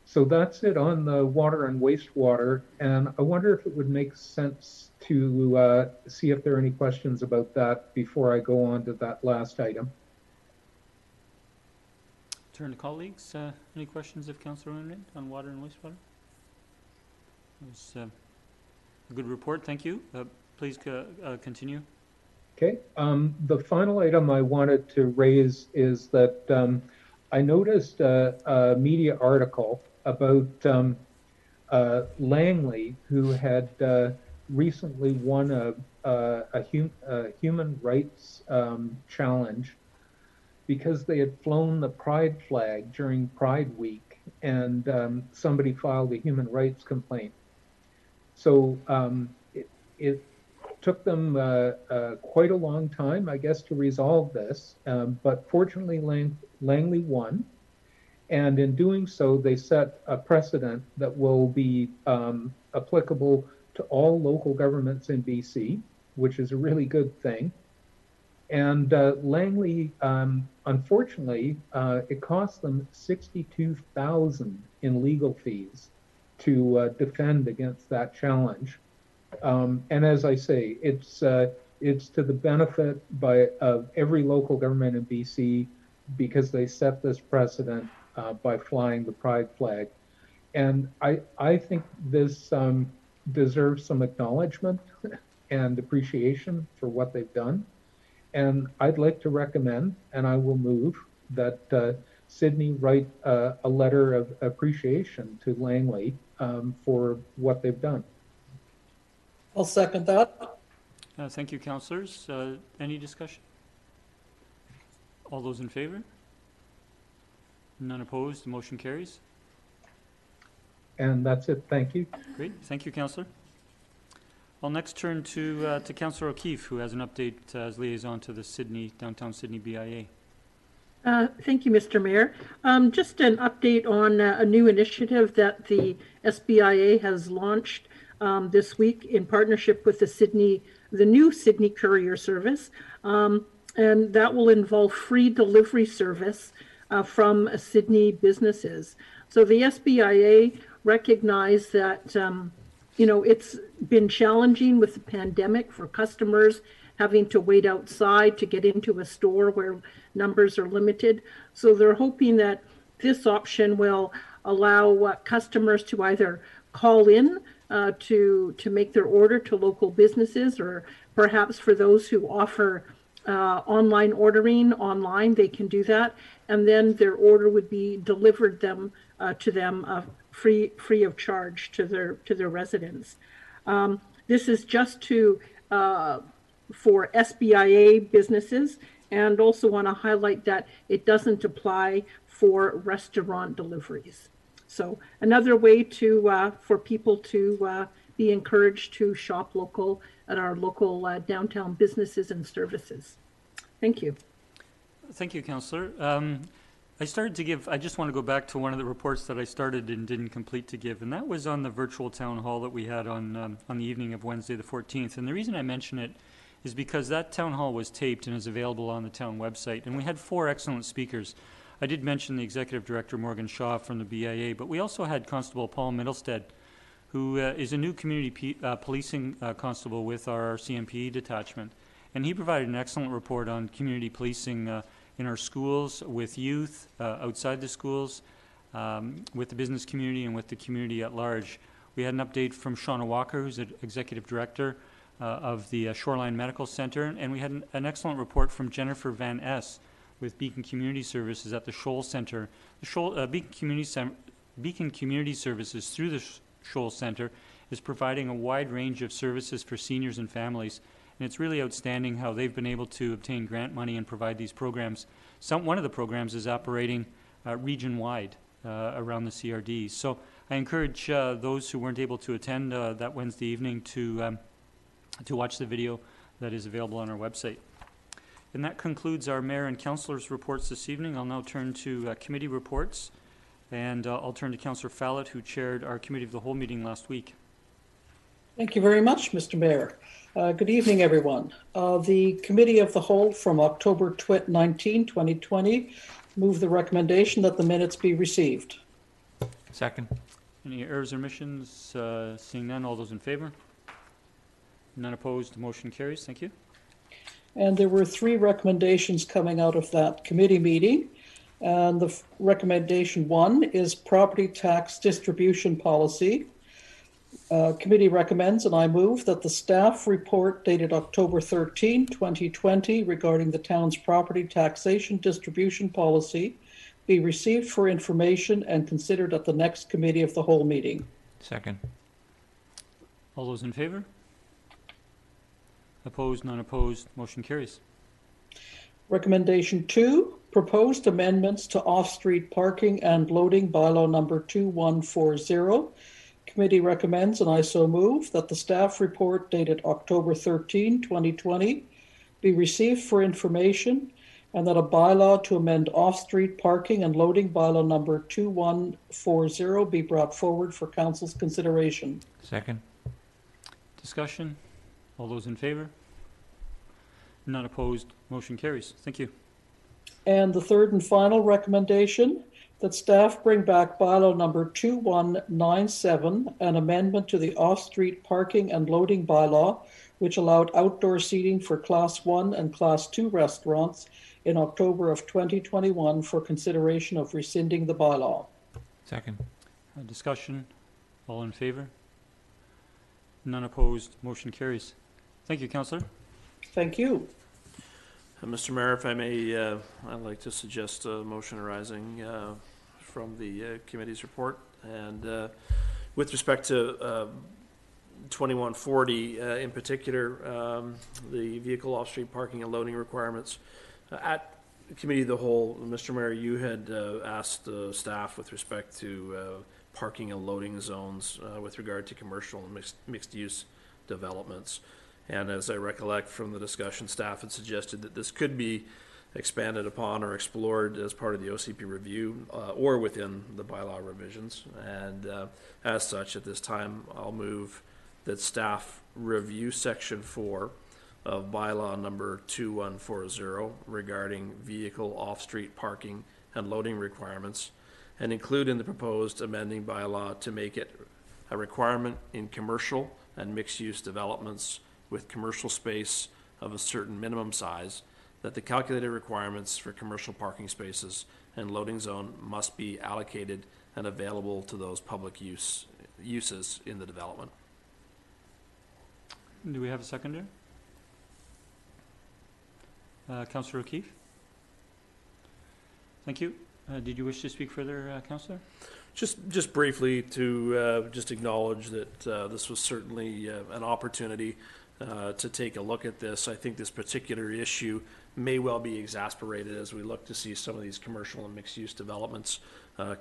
E: So that's it on the water and wastewater. And I wonder if it would make sense to see if there are any questions about that before I go on to that last item.
A: Turn to colleagues. Any questions of Councillor Wainwright on water and wastewater? It was a good report. Thank you. Please continue.
E: Okay. The final item I wanted to raise is that I noticed a media article about Langley, who had recently won a human rights challenge because they had flown the pride flag during Pride Week, and somebody filed a human rights complaint. So it took them quite a long time, I guess, to resolve this, but fortunately Langley won, and in doing so they set a precedent that will be applicable to all local governments in BC, which is a really good thing. And Langley, unfortunately, it cost them $62,000 in legal fees to defend against that challenge. And as I say, it's to the benefit of every local government in BC because they set this precedent by flying the pride flag. And I think this deserves some acknowledgement and appreciation for what they've done. And I'd like to recommend, and I will move, that Sydney write a letter of appreciation to Langley for what they've done.
G: I'll second that.
A: Thank you, councillors. Any discussion? All those in favor? None opposed. The motion carries.
E: And that's it. Thank you.
A: Great. Thank you, councillor. I'll next turn to Councillor O'Keefe, who has an update as liaison to the Downtown Sydney BIA.
H: Thank you, Mr. Mayor. Just an update on a new initiative that the SBIA has launched this week in partnership with the new Sydney Courier Service, and that will involve free delivery service from Sydney businesses. So the SBIA recognized that it's been challenging with the pandemic for customers having to wait outside to get into a store where numbers are limited. So they're hoping that this option will allow customers to either call in to make their order to local businesses, or perhaps for those who offer online ordering online, they can do that, and then their order would be delivered to them free of charge to their residents. This is just for SBIA businesses, and also want to highlight that it doesn't apply for restaurant deliveries. So another way for people to be encouraged to shop local at our local downtown businesses and services. Thank you.
A: Thank you, Councillor. I just want to go back to one of the reports that I started and didn't complete to give, and that was on the virtual town hall that we had on the evening of Wednesday the 14th. And the reason I mention it is because that town hall was taped and is available on the town website, and we had 4 excellent speakers. I did mention the Executive Director, Morgan Shaw, from the BIA, but we also had Constable Paul Middlestead, who is a new community policing constable with our CMPE detachment. And he provided an excellent report on community policing in our schools, with youth, outside the schools, with the business community, and with the community at large. We had an update from Shauna Walker, who's the Executive Director of the Shoreline Medical Center, and we had an excellent report from Jennifer Van S. with Beacon Community Services at the Shoal Center. The Beacon Community Services, through the Shoal Center, is providing a wide range of services for seniors and families. And it's really outstanding how they've been able to obtain grant money and provide these programs. One of the programs is operating region-wide around the CRD. So I encourage those who weren't able to attend that Wednesday evening to watch the video that is available on our website. And that concludes our mayor and councillors' reports this evening. I'll now turn to committee reports, and I'll turn to Councillor Fallot, who chaired our committee of the whole meeting last week.
G: Thank you very much, Mr. Mayor. Good evening, everyone. The Committee of the Whole from October 19, 2020, move the recommendation that the minutes be received.
C: Second.
A: Any errors or omissions? Seeing none, all those in favor? None opposed, the motion carries. Thank you.
G: And there were 3 recommendations coming out of that committee meeting. And the recommendation 1 is property tax distribution policy. Committee recommends, and I move, that the staff report dated October 13, 2020, regarding the town's property taxation distribution policy be received for information and considered at the next committee of the whole meeting.
C: Second.
A: All those in favor? Opposed, none opposed, motion carries.
G: Recommendation 2, proposed amendments to off-street parking and loading bylaw number 2140. Committee recommends, and I so move, that the staff report dated October 13, 2020 be received for information, and that a bylaw to amend off-street parking and loading bylaw number 2140 be brought forward for council's consideration.
C: Second.
A: Discussion? All those in favor? None opposed, motion carries. Thank you.
G: And the third and final recommendation, that staff bring back bylaw number 2197, an amendment to the off-street parking and loading bylaw, which allowed outdoor seating for Class 1 and Class 2 restaurants in October of 2021 for consideration of rescinding the bylaw.
C: Second.
A: Discussion? All in favor? None opposed, motion carries. Thank you, Councillor.
G: Thank you.
B: Mr. Mayor, if I may, I'd like to suggest a motion arising from the committee's report. And with respect to 2140, in particular, the vehicle off-street parking and loading requirements, at Committee of the Whole, Mr. Mayor, you had asked staff with respect to parking and loading zones with regard to commercial and mixed-use developments. And as I recollect from the discussion, staff had suggested that this could be expanded upon or explored as part of the OCP review or within the bylaw revisions. And as such, at this time, I'll move that staff review Section 4 of bylaw number 2140 regarding vehicle off-street parking and loading requirements, and include in the proposed amending bylaw to make it a requirement in commercial and mixed-use developments with commercial space of a certain minimum size, that the calculated requirements for commercial parking spaces and loading zone must be allocated and available to those public uses in the development.
A: Do we have a seconder? Councillor O'Keefe? Thank you. Did you wish to speak further, Councillor?
B: Just briefly to just acknowledge that this was certainly an opportunity to take a look at this. I think this particular issue may well be exasperated as we look to see some of these commercial and mixed-use developments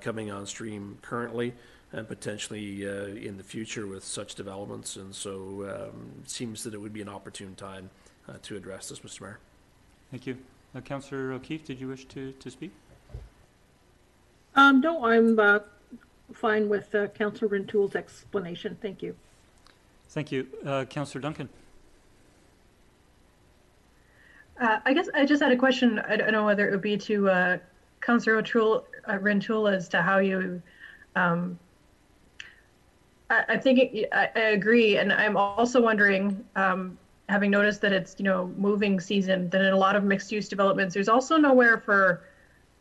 B: coming on stream currently and potentially in the future with such developments. And so it seems that it would be an opportune time to address this, Mr. Mayor.
A: Thank you. Councillor O'Keefe, did you wish to speak?
H: No, I'm fine with Councillor Rintoul's explanation. Thank you.
A: Thank you. Councillor Duncan?
F: I guess I just had a question. I don't know whether it would be to Councillor Rintoul as to how you. I think I agree, and I'm also wondering, having noticed that it's moving season, that in a lot of mixed-use developments, there's also nowhere for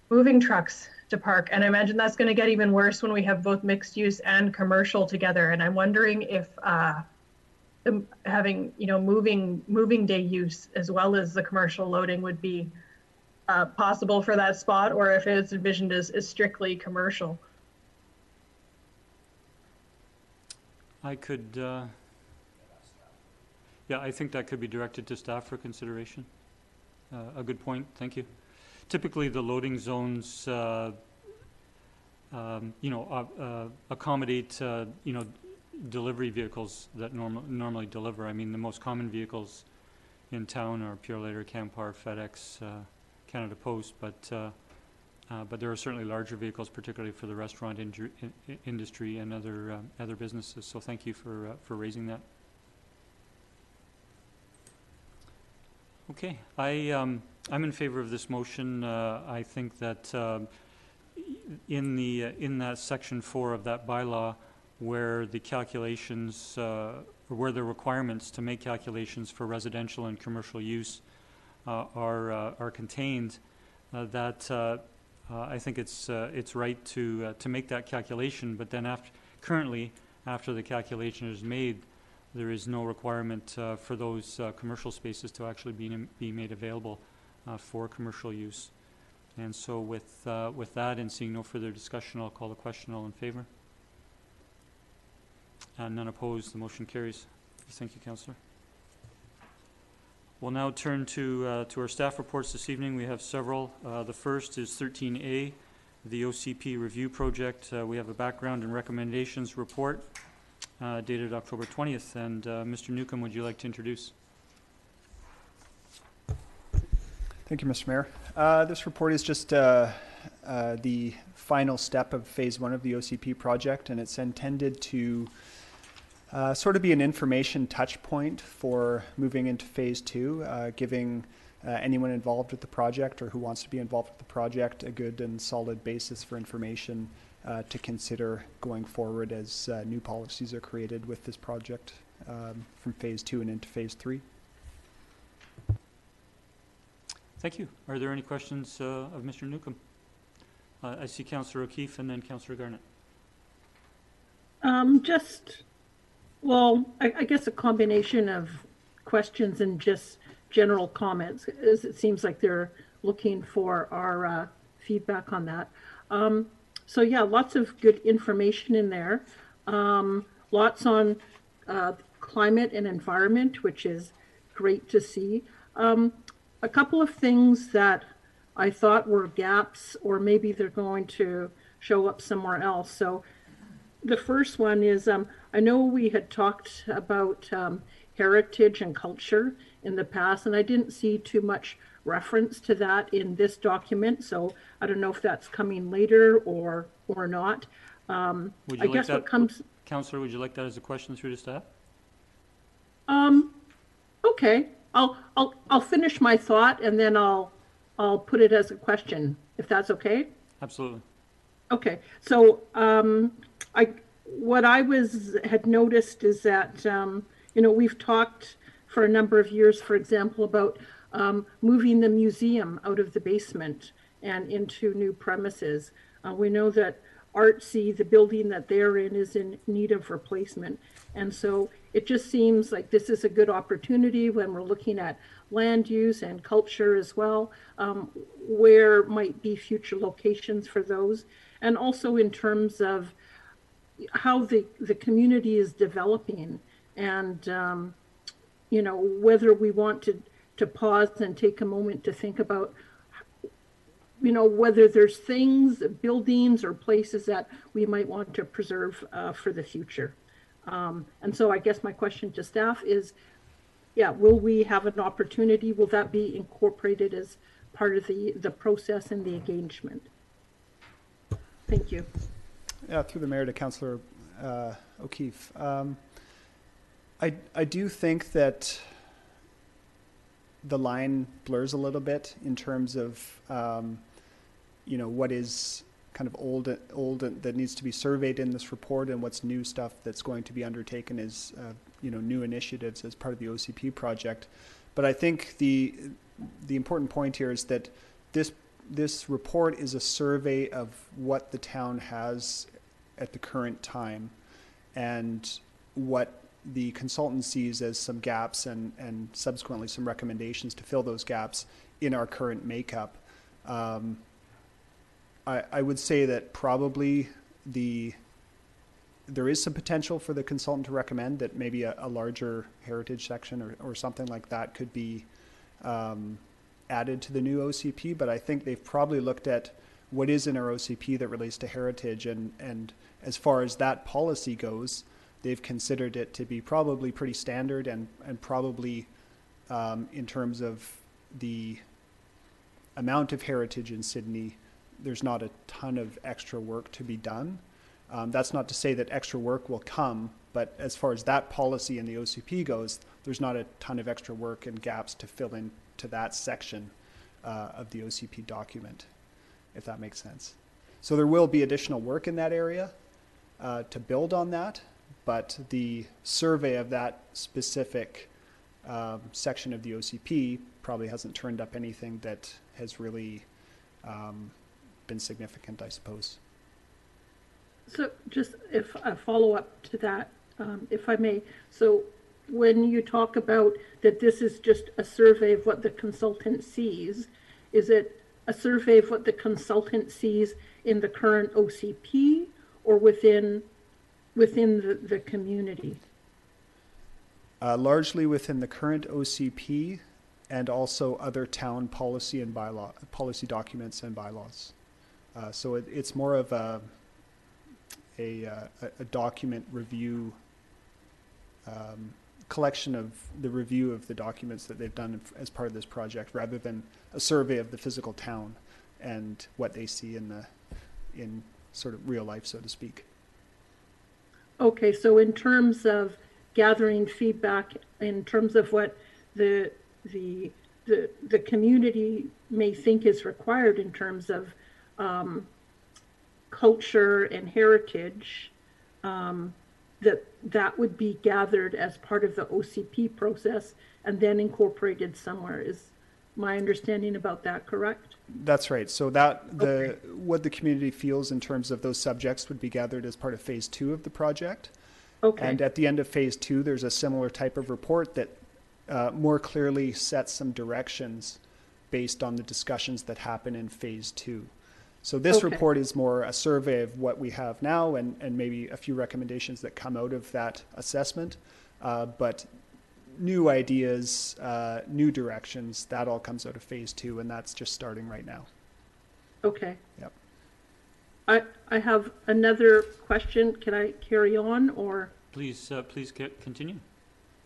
F: moving trucks to park, and I imagine that's going to get even worse when we have both mixed-use and commercial together. And I'm wondering if having moving day use as well as the commercial loading would be possible for that spot, or if it's envisioned as strictly commercial.
A: I could, yeah, I think that could be directed to staff for consideration. A good point, thank you. Typically, the loading zones, accommodate, delivery vehicles that normally deliver. I mean, the most common vehicles in town are Purolator, Canpar, FedEx, Canada Post, but there are certainly larger vehicles, particularly for the restaurant industry and other businesses. So thank you for raising that. Okay, I'm in favor of this motion. I think that in that section 4 of that bylaw, where the calculations or where the requirements to make calculations for residential and commercial use are contained, that I think it's right to make that calculation. But then currently, after the calculation is made, there is no requirement for those commercial spaces to actually be made available for commercial use. And so with that and seeing no further discussion, I'll call the question. All in favor? None opposed. The motion carries. Thank you, Councillor. We'll now turn to our staff reports this evening. We have several. The first is 13A, the OCP review project. We have a background and recommendations report dated October 20th. And Mr. Newcomb, would you like to introduce?
I: Thank you, Mr. Mayor. This report is just the final step of phase 1 of the OCP project, and it's intended to sort of be an information touch point for moving into phase 2, giving anyone involved with the project or who wants to be involved with the project a good and solid basis for information to consider going forward as new policies are created with this project from phase 2 and into phase 3.
A: Thank you. Are there any questions of Mr. Newcomb? I see Councillor O'Keefe and then Councillor Garnett.
H: I guess a combination of questions and just general comments, as it seems like they're looking for our feedback on that. So yeah, lots of good information in there. Lots on climate and environment, which is great to see. A couple of things that I thought were gaps, or maybe they're going to show up somewhere else. So the first one is, I know we had talked about heritage and culture in the past, and I didn't see too much reference to that in this document. So I don't know if that's coming later or not.
A: Would you
H: I guess what comes...
A: Councillor, would you like that as a question through to staff?
H: Okay. I'll finish my thought and then I'll put it as a question, if that's okay.
A: Absolutely.
H: Okay. So what I had noticed is that we've talked for a number of years, for example, about moving the museum out of the basement and into new premises. We know that Artsy, the building that they're in, is in need of replacement. And so it just seems like this is a good opportunity when we're looking at land use and culture as well, where might be future locations for those. And also in terms of how the community is developing and, you know, whether we want to pause and take a moment to think about, you know, whether there's things, buildings or places that we might want to preserve for the future. And so I guess my question to staff is, yeah, will we have an opportunity? Will that be incorporated as part of the process and the engagement? Thank you.
I: Yeah, through the mayor to Councillor O'Keefe. I do think that the line blurs a little bit in terms of, you know, what is kind of old that needs to be surveyed in this report and what's new stuff that's going to be undertaken as, you know, new initiatives as part of the OCP project. But I think the important point here is that this report is a survey of what the town has at the current time and what the consultant sees as some gaps and subsequently some recommendations to fill those gaps in our current makeup. I would say that probably there is some potential for the consultant to recommend that maybe a larger heritage section or something like that could be added to the new OCP, but I think they've probably looked at what is in our OCP that relates to heritage, and as far as that policy goes, they've considered it to be probably pretty standard and probably in terms of the amount of heritage in Sydney, there's not a ton of extra work to be done. That's not to say that extra work will come, but as far as that policy in the OCP goes, there's not a ton of extra work and gaps to fill in to that section of the OCP document, if that makes sense. So there will be additional work in that area to build on that, but the survey of that specific section of the OCP probably hasn't turned up anything that has really been significant, I suppose.
H: So just if a follow up to that, if I may. So when you talk about that this is just a survey of what the consultant sees, is it a survey of what the consultant sees in the current OCP or within the community?
I: Largely within the current OCP and also other town policy and policy documents and bylaws. So it's more of a document review, collection of the review of the documents that they've done as part of this project, rather than a survey of the physical town and what they see in sort of real life, so to speak.
H: Okay, so in terms of gathering feedback, in terms of what the community may think is required in terms of culture and heritage, that would be gathered as part of the OCP process and then incorporated somewhere. Is my understanding about that correct?
I: That's right. So what the community feels in terms of those subjects would be gathered as part of phase 2 of the project.
H: Okay.
I: And at the end of phase 2, there's a similar type of report that more clearly sets some directions based on the discussions that happen in phase 2. So this report is more a survey of what we have now and maybe a few recommendations that come out of that assessment. But new ideas, new directions, that all comes out of phase 2, and that's just starting right now.
H: Okay.
I: Yep.
H: I have another question. Can I carry on or?
A: Please continue.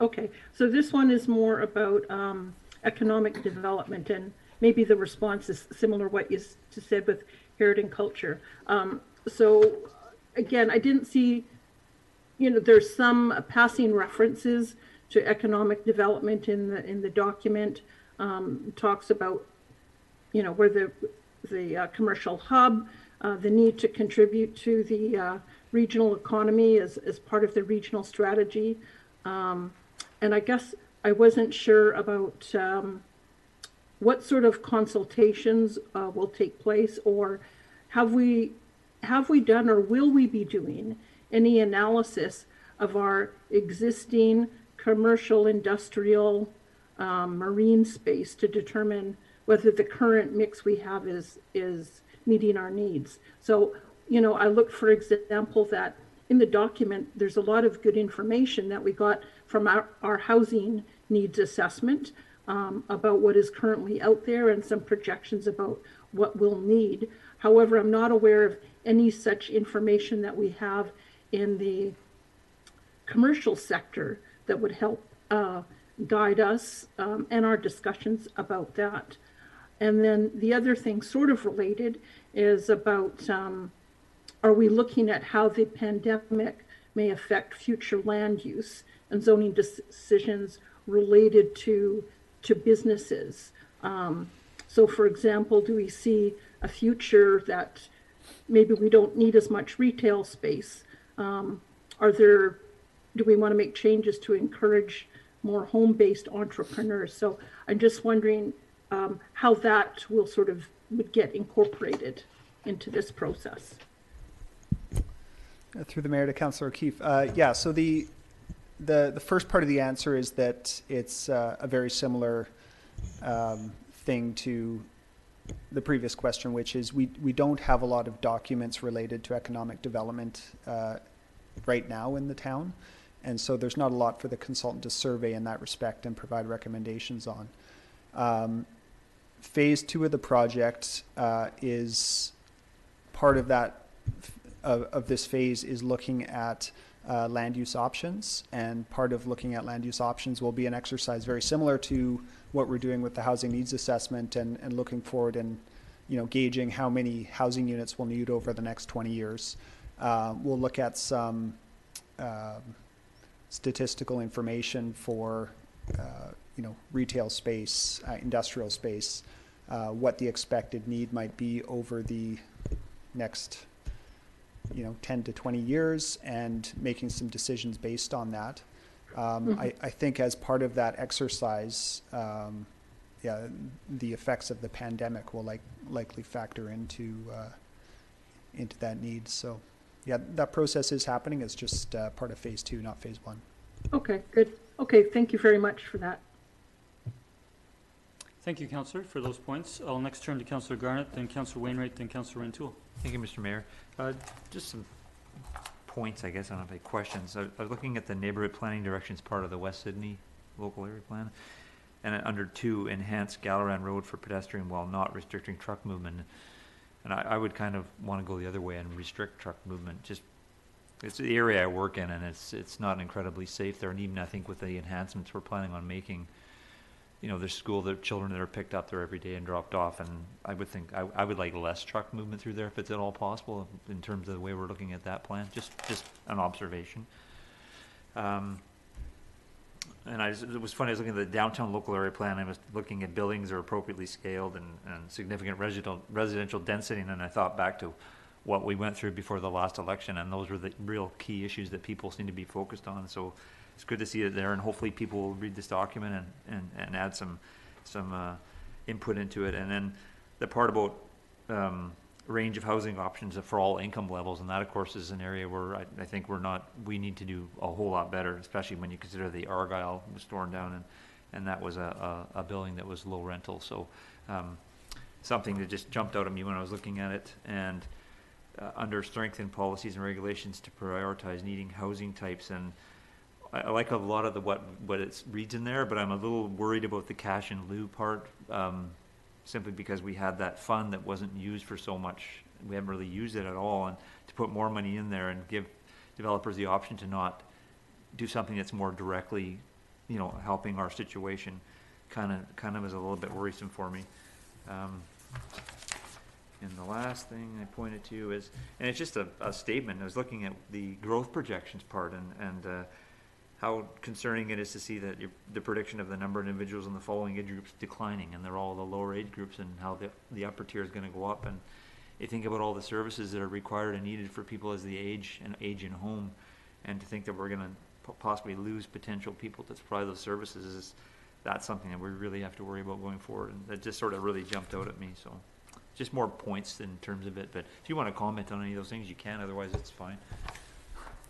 H: Okay, so this one is more about economic development, and maybe the response is similar to what you just said with heritage and culture. So again, I didn't see, there's some passing references to economic development in the document. Talks about, where the commercial hub, the need to contribute to the regional economy as part of the regional strategy. And I guess I wasn't sure about what sort of consultations will take place, or have we done or will we be doing any analysis of our existing commercial, industrial, marine space to determine whether the current mix we have is meeting our needs. So, you know, I looked, for example, that in the document, there's a lot of good information that we got from our housing needs assessment about what is currently out there and some projections about what we'll need. However, I'm not aware of any such information that we have in the commercial sector that would help guide us and our discussions about that. And then the other thing sort of related is about, are we looking at how the pandemic may affect future land use and zoning decisions related to businesses? So for example, do we see a future that maybe we don't need as much retail space? Do we want to make changes to encourage more home-based entrepreneurs? So I'm just wondering how that will would get incorporated into this process.
I: Through the mayor to Councillor O'Keefe. Yeah, so the first part of the answer is that it's a very similar thing to the previous question, which is we don't have a lot of documents related to economic development right now in the town. And so there's not a lot for the consultant to survey in that respect and provide recommendations on. Phase 2 of the project is part of that, of this phase is looking at land use options, and part of looking at land use options will be an exercise very similar to what we're doing with the housing needs assessment and looking forward and, you know, gauging how many housing units we'll need over the next 20 years. We'll look at some statistical information for retail space, industrial space, what the expected need might be over the next 10 to 20 years, and making some decisions based on that. I think as part of that exercise, the effects of the pandemic will likely factor into that need. So yeah, that process is happening. It's just part of phase 2, not phase 1.
H: Okay, good. Okay, thank you very much for that.
A: Thank you, Councillor, for those points. I'll next turn to Councillor Garnett, then Councillor Wainwright, then Councillor Rintoul.
C: Thank you, Mr. Mayor. Just some points, I guess. I don't have any questions. I was looking at the neighborhood planning directions part of the West Sydney local area plan, and under 2, enhance Galaran Road for pedestrian while not restricting truck movement. And I would kind of want to go the other way and restrict truck movement. Just, it's the area I work in, and it's not incredibly safe there. And even I think with the enhancements we're planning on making, there's children that are picked up there every day and dropped off, and I would think I would like less truck movement through there if it's at all possible in terms of the way we're looking at that plan. Just an observation. And it was funny, I was looking at the downtown local area plan. I was looking at buildings that are appropriately scaled and significant residential density, and then I thought back to what we went through before the last election, and those were the real key issues that people seem to be focused on. So it's good to see it there, and hopefully people will read this document and add some input into it. And then the part about range of housing options for all income levels, and that of course is an area where I think we need to do a whole lot better, especially when you consider the Argyle was torn down, and that was a building that was low rental. So something that just jumped out at me when I was looking at it. And under strengthen policies and regulations to prioritize needing housing types, and I like a lot of what it reads in there, but I'm a little worried about the cash in lieu part, simply because we had that fund that wasn't used for so much. We haven't really used it at all, and to put more money in there and give developers the option to not do something that's more directly, helping our situation, kind of is a little bit worrisome for me. And the last thing I pointed to is, and it's just a statement, I was looking at the growth projections part, and how concerning it is to see that the prediction of the number of individuals in the following age groups declining, and they're all the lower age groups, and how the upper tier is going to go up. And you think about all the services that are required and needed for people as they age in home, and to think that we're going to possibly lose potential people to provide those services, that's something that we really have to worry about going forward. And that just sort of really jumped out at me. So just more points in terms of it. But if you want to comment on any of those things, you can. Otherwise, it's fine.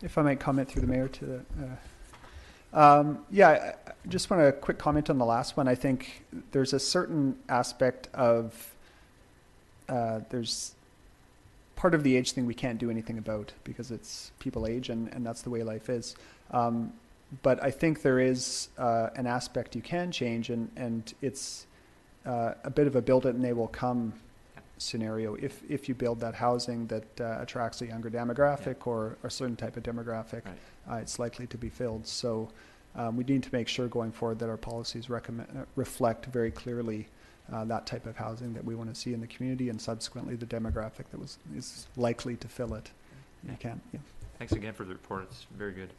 I: If I might comment through the mayor to the, I just want a quick comment on the last one. I think there's a certain aspect of, there's part of the age thing we can't do anything about because it's people age and that's the way life is. But I think there is an aspect you can change and it's a bit of a build it and they will come scenario. If you build that housing that attracts a younger demographic or a certain type of demographic, it's likely to be filled. So we need to make sure going forward that our policies reflect very clearly that type of housing that we want to see in the community and subsequently the demographic that is likely to fill it. You can. Yeah.
C: Thanks again for the report. It's very good.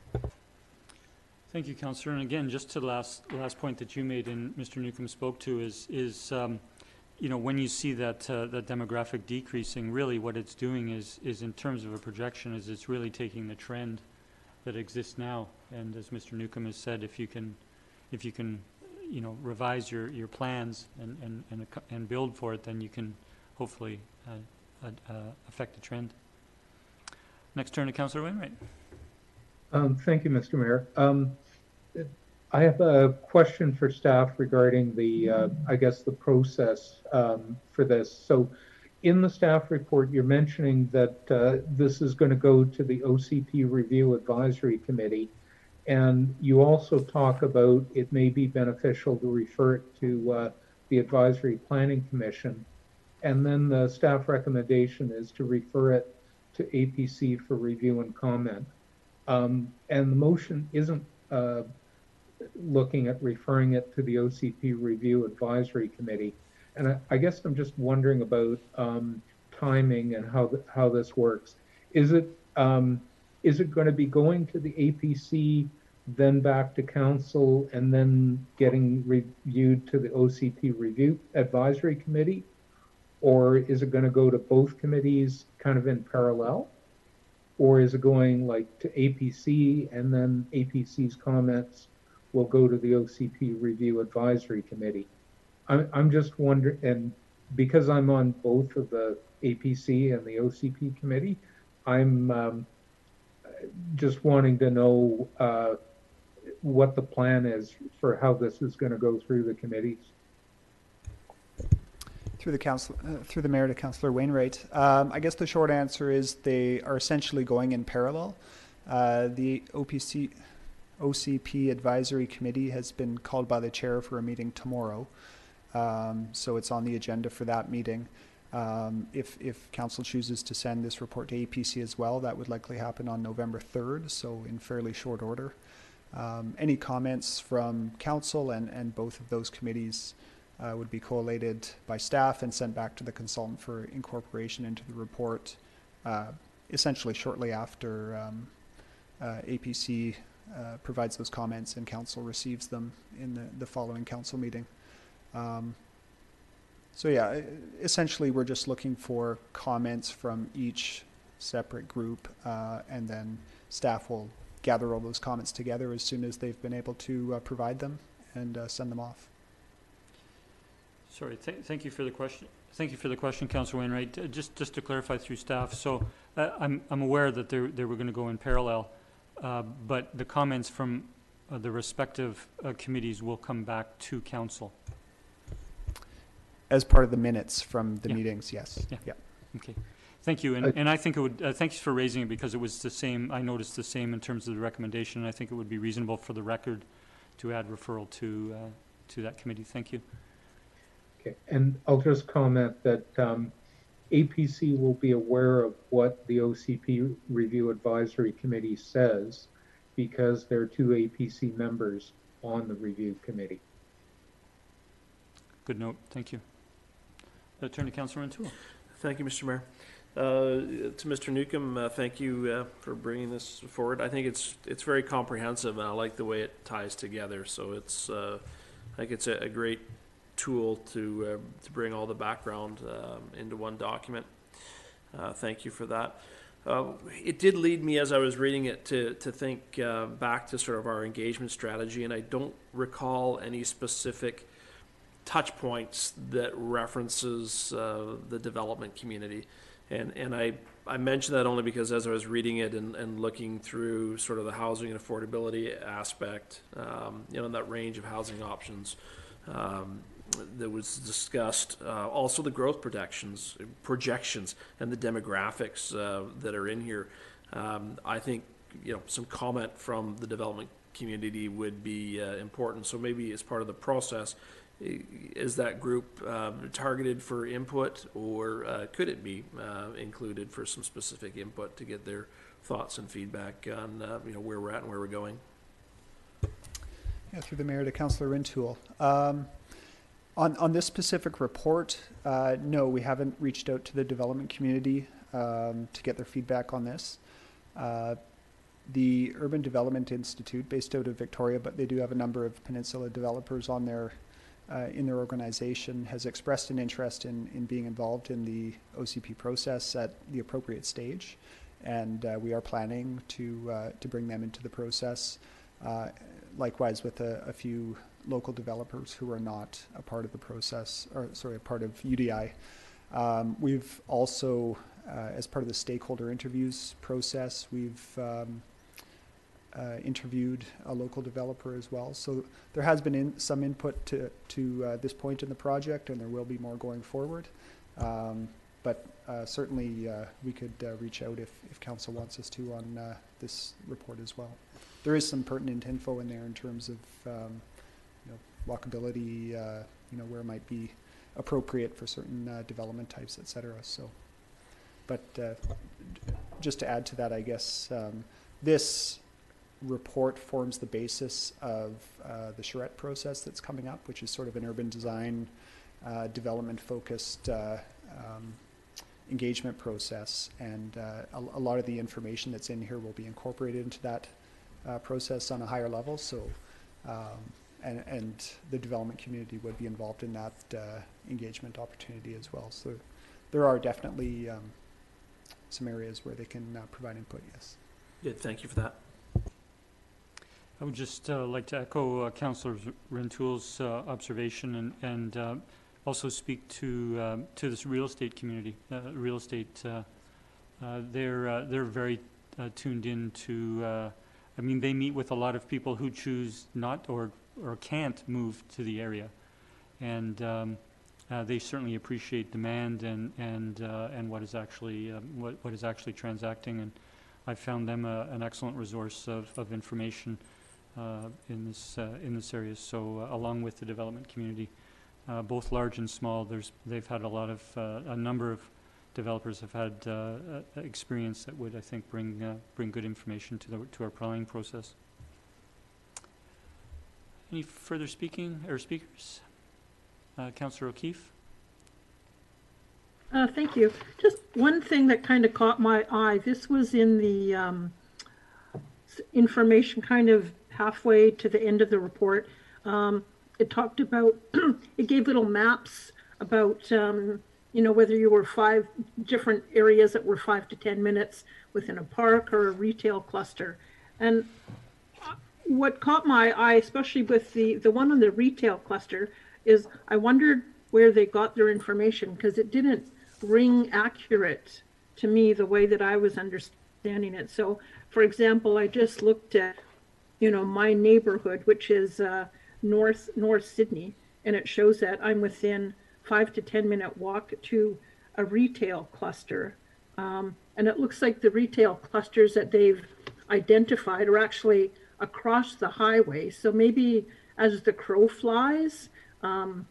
A: Thank you, Councillor. And again, just to the last point that you made and Mr. Newcomb spoke to is you know, when you see that that demographic decreasing, really what it's doing is in terms of a projection is it's really taking the trend that exists now. And as Mr. Newcomb has said, if you can you know, revise your plans and build for it, then you can hopefully affect the trend. Next turn to Councillor Wainwright.
E: Thank you, Mr. Mayor. I have a question for staff regarding the, I guess, the process for this. So in the staff report, you're mentioning that this is going to go to the OCP Review Advisory Committee. And you also talk about it may be beneficial to refer it to the Advisory Planning Commission. And then the staff recommendation is to refer it to APC for review and comment. And the motion isn't looking at referring it to the OCP Review Advisory Committee. And I guess I'm just wondering about timing and how this works. Is it going to be going to the APC, then back to council, and then getting reviewed to the OCP Review Advisory Committee? Or is it going to go to both committees kind of in parallel? Or is it going like to APC and then APC's comments will go to the OCP Review Advisory Committee? I'm just wondering, and because I'm on both of the APC and the OCP committee, I'm just wanting to know what the plan is for how this is going to go through the committees.
I: Through the mayor to Councillor Wainwright. I guess the short answer is they are essentially going in parallel. The OCP Advisory Committee has been called by the chair for a meeting tomorrow. So it's on the agenda for that meeting. If council chooses to send this report to APC as well, that would likely happen on November 3rd, so in fairly short order. Any comments from council and both of those committees would be collated by staff and sent back to the consultant for incorporation into the report, essentially shortly after APC provides those comments and council receives them in the following council meeting. So yeah, essentially we're just looking for comments from each separate group and then staff will gather all those comments together as soon as they've been able to provide them and send them off.
A: Sorry, thank you for the question. Thank you for the question, Councillor Wainwright. Just to clarify through staff, so I'm aware that they were going to go in parallel, but the comments from the respective committees will come back to council.
I: As part of the minutes from the meetings, yes.
A: Yeah. Okay. Thank you. And I think it would, thanks for raising it because it was the same, I noticed the same in terms of the recommendation. And I think it would be reasonable for the record to add referral to that committee. Thank you.
E: Okay. And I'll just comment that APC will be aware of what the OCP Review Advisory Committee says because there are two APC members on the review committee.
A: Good note. Thank you. Turn to Councillor Rantoul.
B: Thank you, Mr. Mayor. To Mr. Newcomb, thank you for bringing this forward. I think it's very comprehensive, and I like the way it ties together. So it's I think it's a great tool to bring all the background into one document. Thank you for that. It did lead me, as I was reading it, to think back to sort of our engagement strategy, and I don't recall any specific touch points that references the development community. And I mentioned that only because as I was reading it and looking through sort of the housing and affordability aspect, that range of housing options that was discussed, also the growth projections and the demographics that are in here. I think, some comment from the development community would be important. So maybe as part of the process, is that group targeted for input, or could it be included for some specific input to get their thoughts and feedback on where we're at and where we're going?
I: Yeah, through the mayor to Councillor Rintoul. On this specific report, no, we haven't reached out to the development community to get their feedback on this. The Urban Development Institute, based out of Victoria, but they do have a number of peninsula developers on their in their organization, has expressed an interest in being involved in the OCP process at the appropriate stage, and we are planning to bring them into the process. Likewise with a few local developers who are not a part of the process, or sorry, a part of UDI. We've also, as part of the stakeholder interviews process, we've interviewed a local developer as well. So there has been some input to this point in the project, and there will be more going forward. But certainly we could reach out if council wants us to on this report as well. There is some pertinent info in there in terms of walkability, where it might be appropriate for certain development types, et cetera. So, but just to add to that, I guess this report forms the basis of the charrette process that's coming up, which is sort of an urban design development focused engagement process, and a lot of the information that's in here will be incorporated into that process on a higher level. So and the development community would be involved in that engagement opportunity as well. So there are definitely some areas where they can provide input, yes.
B: Good, thank you for that.
A: I would just like to echo Councillor Rintoul's observation and also speak to this real estate community. Real estate, they're very tuned in to. I mean, they meet with a lot of people who choose not or can't move to the area, and they certainly appreciate demand and what is actually what is actually transacting. And I found them an excellent resource of information in this area. So along with the development community, both large and small, they've had a number of developers have had experience that would, I think, bring good information to our planning process. Any further speakers? Councillor O'Keefe.
H: Thank you. Just one thing that kind of caught my eye. This was in the information kind of halfway to the end of the report. It talked about, it gave little maps about, whether you were 5 different areas that were 5 to 10 minutes within a park or a retail cluster. And what caught my eye, especially with the one on the retail cluster, is I wondered where they got their information, because it didn't ring accurate to me the way that I was understanding it. So, for example, I just looked at, my neighborhood, which is North Sydney, and it shows that I'm within 5 to 10 minute walk to a retail cluster. And it looks like the retail clusters that they've identified are actually across the highway. So maybe as the crow flies, I'm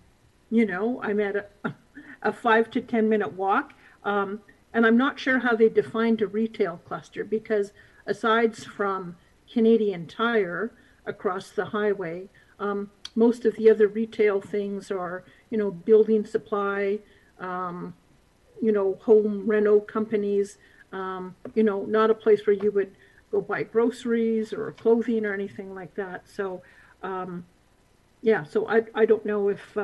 H: at a 5 to 10 minute walk. And I'm not sure how they defined a retail cluster, because aside from Canadian Tire across the highway, most of the other retail things are, building supply, home reno companies, not a place where you would go buy groceries or clothing or anything like that. So, so I don't know if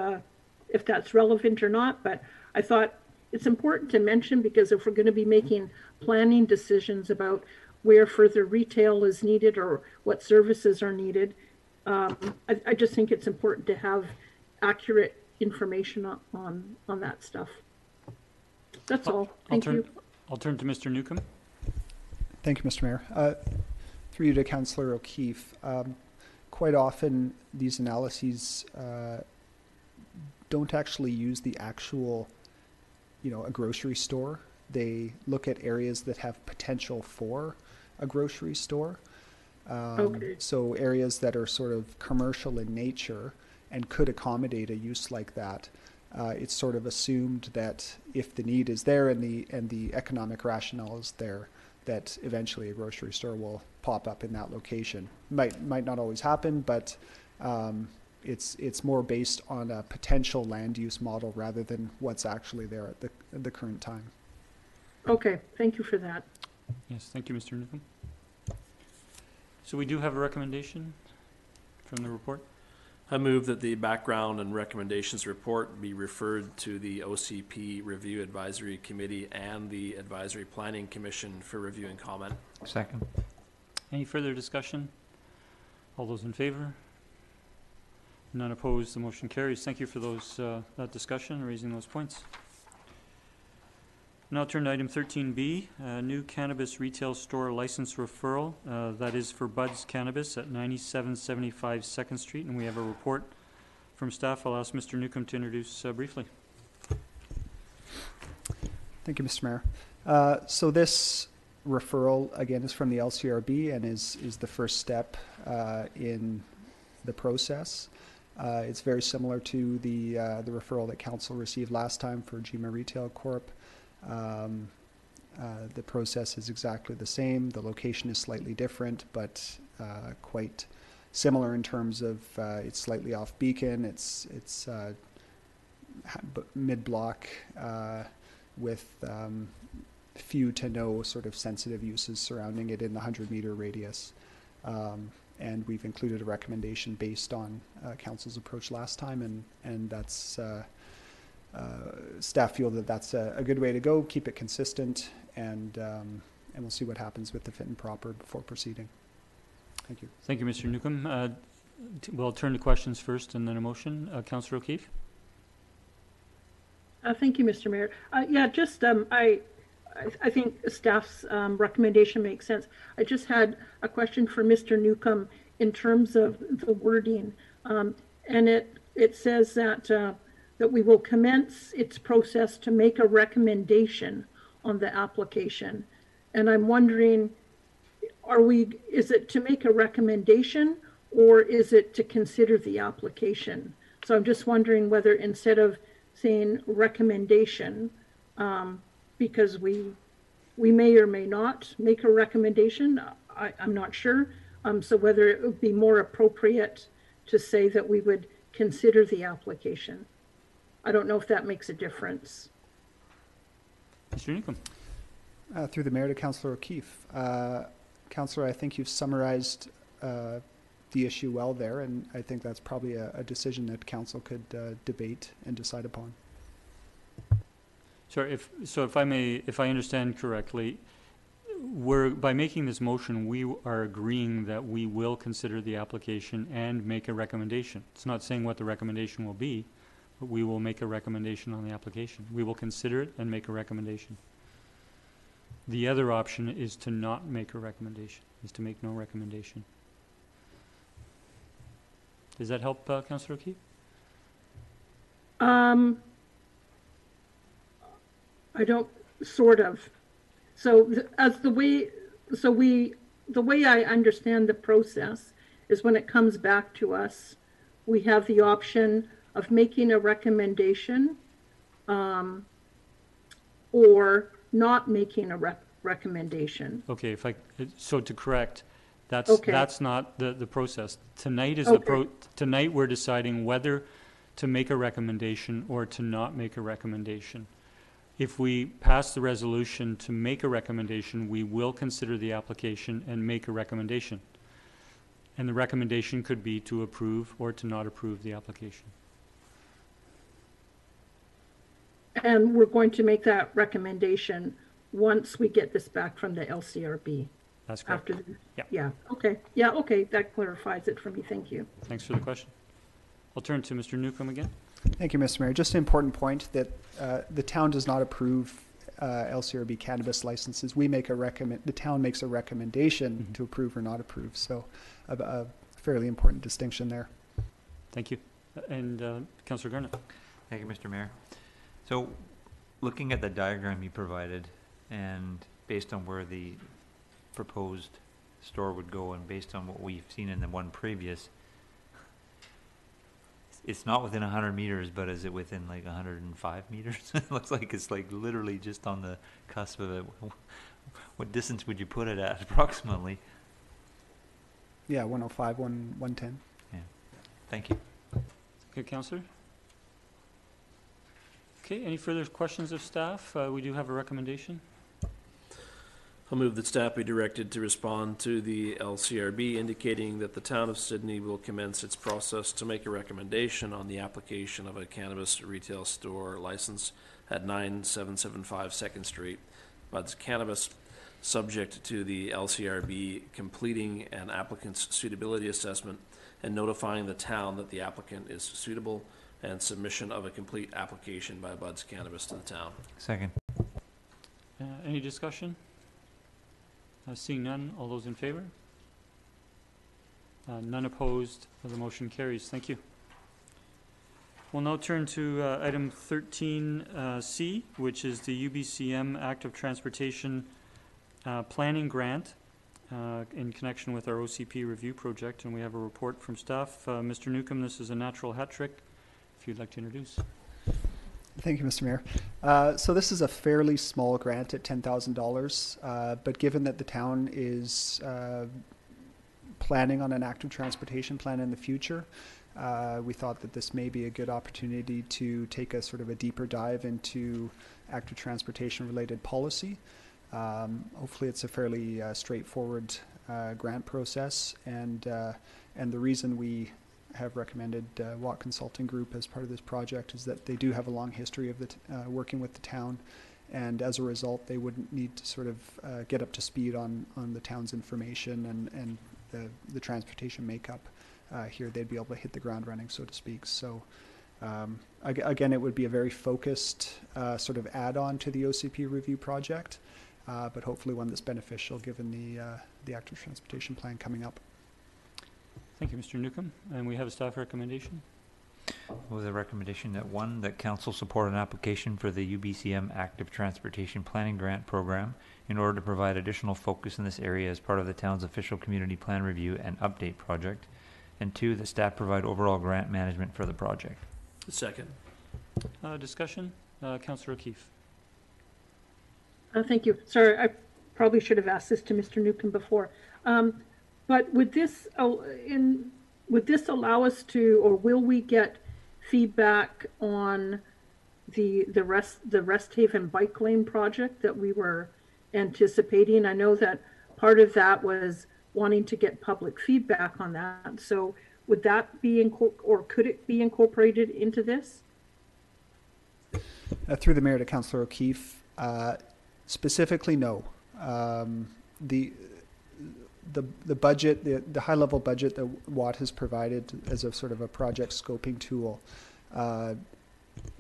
H: that's relevant or not, but I thought, it's important to mention, because if we're going to be making planning decisions about where further retail is needed or what services are needed, I just think it's important to have accurate information on that stuff. That's all. Thank you.
A: I'll turn to Mr. Newcomb.
I: Thank you, Mr. Mayor. Through you to Councillor O'Keefe. Quite often, these analyses don't actually use the actual, a grocery store. They look at areas that have potential for a grocery store.
H: Okay.
I: So areas that are sort of commercial in nature and could accommodate a use like that. It's sort of assumed that if the need is there and the economic rationale is there, that eventually a grocery store will pop up in that location. Might not always happen, but it's more based on a potential land use model rather than what's actually there at the current time.
H: Okay, thank you for that.
A: Yes, thank you, Mr. Newcomb. So we do have a recommendation from the report.
B: I move that the background and recommendations report be referred to the OCP Review Advisory Committee and the Advisory Planning Commission for review and comment.
C: Second.
A: Any further discussion? All those in favor? None opposed, the motion carries. Thank you for that discussion, raising those points. Now turn to item 13B, new cannabis retail store license referral. That is for Bud's Cannabis at 9775 2nd Street, and we have a report from staff. I'll ask Mr. Newcomb to introduce briefly.
I: Thank you, Mr. Mayor. So this referral, again, is from the LCRB and is the first step in the process. It's very similar to the referral that Council received last time for GMA Retail Corp. The process is exactly the same. The location is slightly different, but quite similar in terms of it's slightly off Beacon. It's mid-block with few to no sort of sensitive uses surrounding it in the 100-meter radius. And we've included a recommendation based on Council's approach last time, and that's staff feel that that's a good way to go. Keep it consistent, and we'll see what happens with the fit and proper before proceeding. Thank you. Thank you,
A: Mr. Newcomb. We'll turn to questions first, and then a motion. Councillor O'Keefe.
H: Thank you, Mr. Mayor. Yeah, just I think staff's recommendation makes sense. I just had a question for Mr. Newcomb in terms of the wording, and it says that we will commence its process to make a recommendation on the application. And I'm wondering, is it to make a recommendation or is it to consider the application? So I'm just wondering whether instead of saying recommendation, because we may or may not make a recommendation, I'm not sure. So whether it would be more appropriate to say that we would consider the application. I don't know if that makes a difference.
A: Mr. Newcomb.
I: Through the Mayor to Councillor O'Keefe. Councillor, I think you've summarized the issue well there, and I think that's probably a decision that Council could debate and decide upon.
A: Sorry, if I understand correctly, by making this motion, we are agreeing that we will consider the application and make a recommendation. It's not saying what the recommendation will be, but we will make a recommendation on the application. We will consider it and make a recommendation. The other option is to not make a recommendation, is to make no recommendation. Does that help, Councillor O'Keefe?
H: I don't, sort of. So the way I understand the process is when it comes back to us, we have the option of making a recommendation or not making a recommendation.
A: Okay, so to correct, that's
H: okay.
A: That's not the process. Tonight is
H: okay.
A: Tonight we're deciding whether to make a recommendation or to not make a recommendation. If we pass the resolution to make a recommendation, we will consider the application and make a recommendation. And the recommendation could be to approve or to not approve the application.
H: And we're going to make that recommendation once we get this back from the LCRB.
A: That's correct.
H: After,
A: Yeah.
H: yeah, okay. Yeah, okay, that clarifies it for me. Thank you.
A: Thanks for the question. I'll turn to Mr. Newcomb again.
I: Thank you, Mr. Mayor. Just an important point that the town does not approve LCRB cannabis licenses. The town makes a recommendation to approve or not approve. So a fairly important distinction there.
A: Thank you. And Councillor Garnett.
C: Thank you, Mr. Mayor. So, looking at the diagram you provided, and based on where the proposed store would go, and based on what we've seen in the one previous, it's not within 100 meters, but is it within like 105 meters? It looks like it's like literally just on the cusp of it. What distance would you put it at approximately?
I: Yeah, 105, 110.
C: Thank you.
A: Okay, Councillor. Okay, any further questions of staff? We do have a recommendation.
B: I'll move that staff be directed to respond to the LCRB indicating that the town of Sydney will commence its process to make a recommendation on the application of a cannabis retail store license at 9775 2nd Street, Buds Cannabis, subject to the LCRB completing an applicant's suitability assessment and notifying the town that the applicant is suitable, and submission of a complete application by Buds Cannabis to the town.
C: Second.
A: Any discussion? Seeing none, all those in favor? None opposed, the motion carries. Thank you. We'll now turn to item 13C, which is the UBCM Active Transportation Planning Grant in connection with our OCP review project, and we have a report from staff. Mr. Newcomb, this is a natural hat trick. If you'd like to introduce.
I: Thank you, Mr. Mayor. So this is a fairly small grant at $10,000, but given that the town is planning on an active transportation plan in the future, we thought that this may be a good opportunity to take a sort of a deeper dive into active transportation related policy. Hopefully it's a fairly straightforward grant process, and the reason we have recommended Watt Consulting Group as part of this project is that they do have a long history of working with the town, and as a result they wouldn't need to sort of get up to speed on the town's information and the transportation makeup. Here they'd be able to hit the ground running, so to speak. So again, it would be a very focused sort of add-on to the OCP review project, but hopefully one that's beneficial given the active transportation plan coming up.
A: Thank you, Mr. Newcomb. And we have a staff recommendation.
C: With a recommendation that one, that council support an application for the UBCM Active Transportation Planning Grant Program in order to provide additional focus in this area as part of the town's official community plan review and update project. And two, that staff provide overall grant management for the project.
B: Second.
A: Discussion. Councillor O'Keefe.
H: Thank you. Sorry, I probably should have asked this to Mr. Newcomb before. But would this allow us to, or will we get feedback on the Rest Haven bike lane project that we were anticipating? I know that part of that was wanting to get public feedback on that. So would that be or could it be incorporated into this?
I: Through the mayor to Councillor O'Keefe, specifically no. The budget, the high level budget that Watt has provided as a sort of a project scoping tool,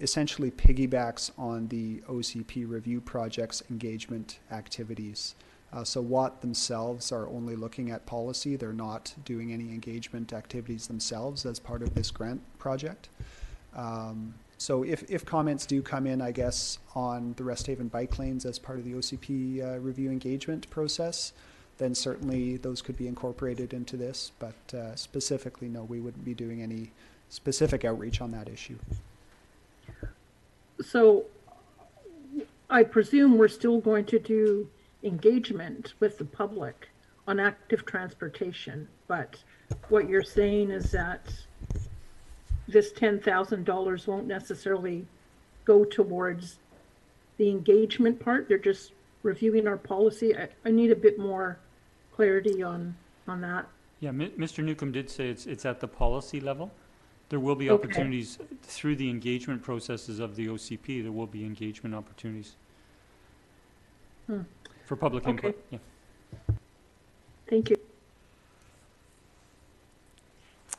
I: essentially piggybacks on the OCP review project's engagement activities. So Watt themselves are only looking at policy. They're not doing any engagement activities themselves as part of this grant project. So if comments do come in, I guess, on the Rest Haven bike lanes as part of the OCP review engagement process, then certainly those could be incorporated into this. But specifically, no, we wouldn't be doing any specific outreach on that issue.
H: So I presume we're still going to do engagement with the public on active transportation, but what you're saying is that this $10,000 won't necessarily go towards the engagement part. They're just reviewing our policy. I need a bit more clarity on that.
A: Yeah, Mr. Newcomb did say it's at the policy level. There will be
H: Okay.
A: opportunities through the engagement processes of the OCP. There will be engagement opportunities for public
H: Okay.
A: input. Yeah.
H: Thank you.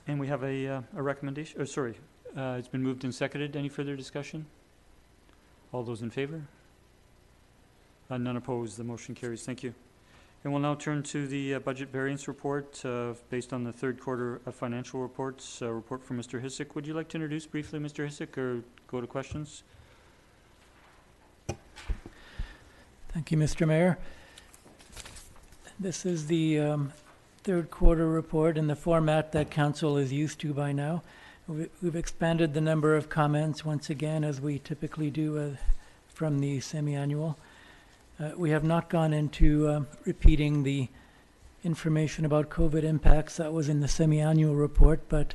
A: And we have a recommendation, it's been moved and seconded. Any further discussion? All those in favor? None opposed, the motion carries. Thank you. And we'll now turn to the budget variance report based on the third quarter financial reports. Report from Mr. Hisik. Would you like to introduce briefly, Mr. Hisik, or go to questions?
J: Thank you, Mr. Mayor. This is the third quarter report in the format that council is used to by now. We've expanded the number of comments once again, as we typically do from the semi-annual. We have not gone into repeating the information about COVID impacts that was in the semi-annual report, but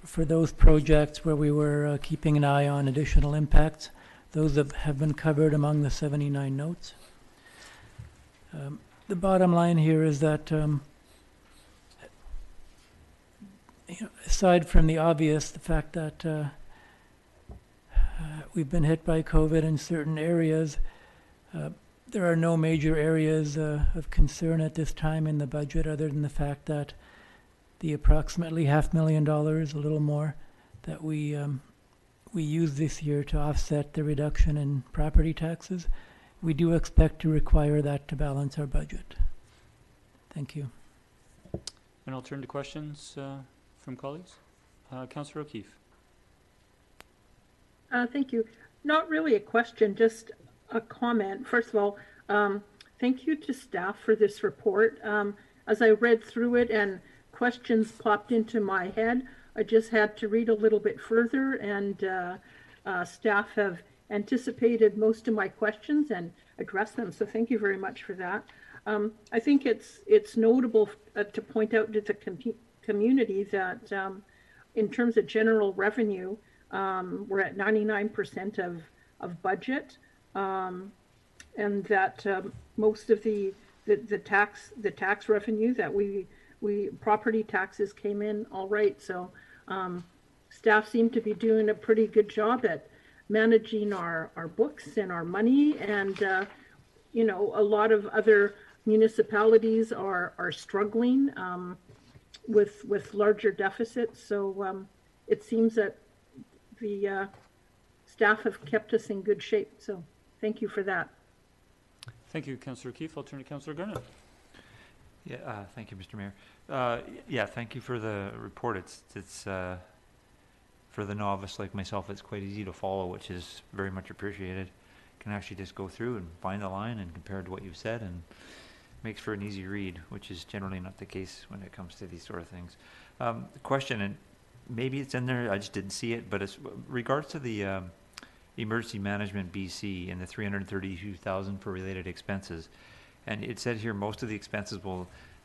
J: for those projects where we were keeping an eye on additional impacts, those have been covered among the 79 notes. The bottom line here is that aside from the obvious, the fact that we've been hit by COVID in certain areas, there are no major areas of concern at this time in the budget, other than the fact that the approximately $500,000, a little more, that we use this year to offset the reduction in property taxes, we do expect to require that to balance our budget. Thank you.
A: And I'll turn to questions from colleagues. Councillor O'Keefe.
H: Thank you. Not really a question, just a comment. First of all, thank you to staff for this report. As I read through it and questions popped into my head, I just had to read a little bit further, and staff have anticipated most of my questions and addressed them. So thank you very much for that. I think it's notable to point out to the community that in terms of general revenue, we're at 99% of budget, and that most of the tax revenue that we property taxes came in all right. So staff seem to be doing a pretty good job at managing our books and our money, and you know, a lot of other municipalities are struggling with larger deficits. So it seems that the staff have kept us in good shape. So thank you for that.
A: Thank you, Councillor O'Keefe. I'll turn to Councillor Garnett.
C: Yeah, thank you, Mr. Mayor. Yeah, thank you for the report. It's for the novice like myself, it's quite easy to follow, which is very much appreciated. Can actually just go through and find the line and compare to what you've said, and makes for an easy read, which is generally not the case when it comes to these sort of things. The question, and maybe it's in there, I just didn't see it, but it's regards to the Emergency Management BC and the $332,000 for related expenses. And it said here most of the expenses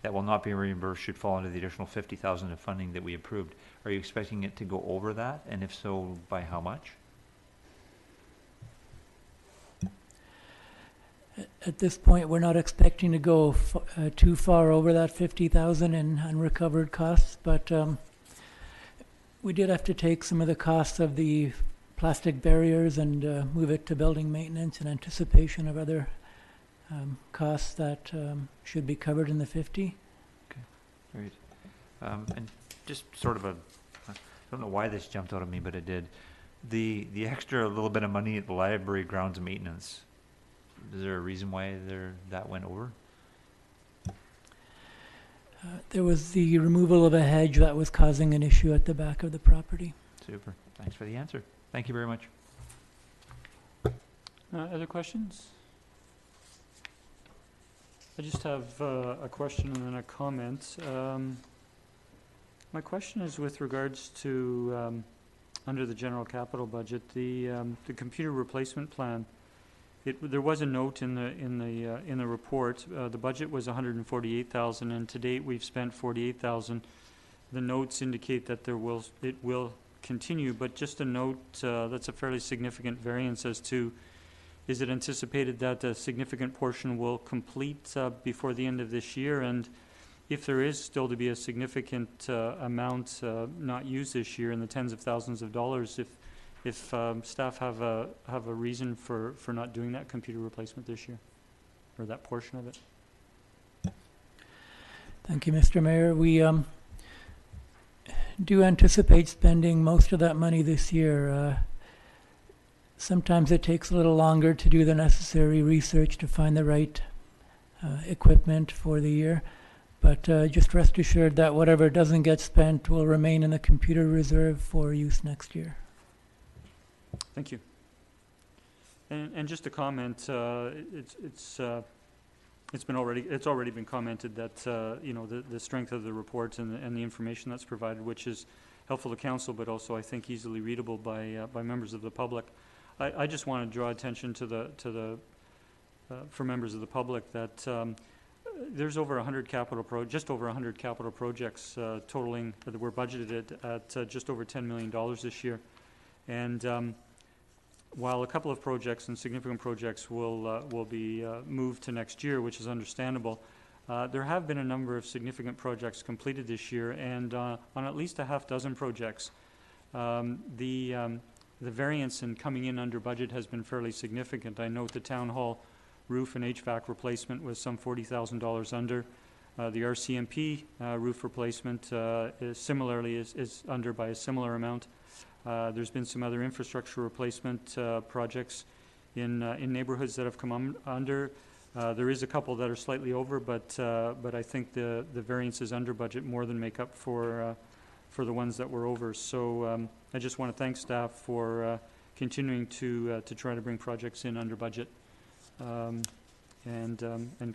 C: that will not be reimbursed should fall into the additional $50,000 of funding that we approved. Are you expecting it to go over that? And if so, by how much?
J: At this point, we're not expecting to go too far over that 50,000 in unrecovered costs, but we did have to take some of the costs of the plastic barriers and move it to building maintenance in anticipation of other costs that should be covered in the 50.
C: Okay, great. And just sort of I don't know why this jumped out at me, but it did. The extra little bit of money at the library grounds maintenance, is there a reason why that went over?
J: There was the removal of a hedge that was causing an issue at the back of the property.
C: Super. Thanks for the answer. Thank you very much.
A: Other questions? I just have a question and then a comment. My question is with regards to under the general capital budget, the computer replacement plan. There was a note in the report. The budget was $148,000, and to date we've spent $48,000. The notes indicate that it will continue, but just a note that's a fairly significant variance as to, is it anticipated that a significant portion will complete before the end of this year? And if there is still to be a significant amount not used this year in the tens of thousands of dollars, if staff have a reason for not doing that computer replacement this year, or that portion of it.
J: Thank you, Mr. Mayor. We do anticipate spending most of that money this year. Sometimes it takes a little longer to do the necessary research to find the right equipment for the year. But just rest assured that whatever doesn't get spent will remain in the computer reserve for use next year.
A: Thank you. And just a comment, it's already been commented that you know, the strength of the report and the information that's provided, which is helpful to council, but also I think easily readable by members of the public. I just want to draw attention to for members of the public that there's over 100 just over 100 capital projects totaling that were budgeted at just over $10 million this year, and while a couple of projects and significant projects will be moved to next year, which is understandable, there have been a number of significant projects completed this year, and on at least a half dozen projects, the variance in coming in under budget has been fairly significant. I note the town hall roof and HVAC replacement was some $40,000 under. The RCMP roof replacement similarly is under by a similar amount. There's been some other infrastructure replacement projects in neighborhoods that have come under. There is a couple that are slightly over, but I think the variances under budget more than make up for the ones that were over. So I just want to thank staff for continuing to try to bring projects in under budget and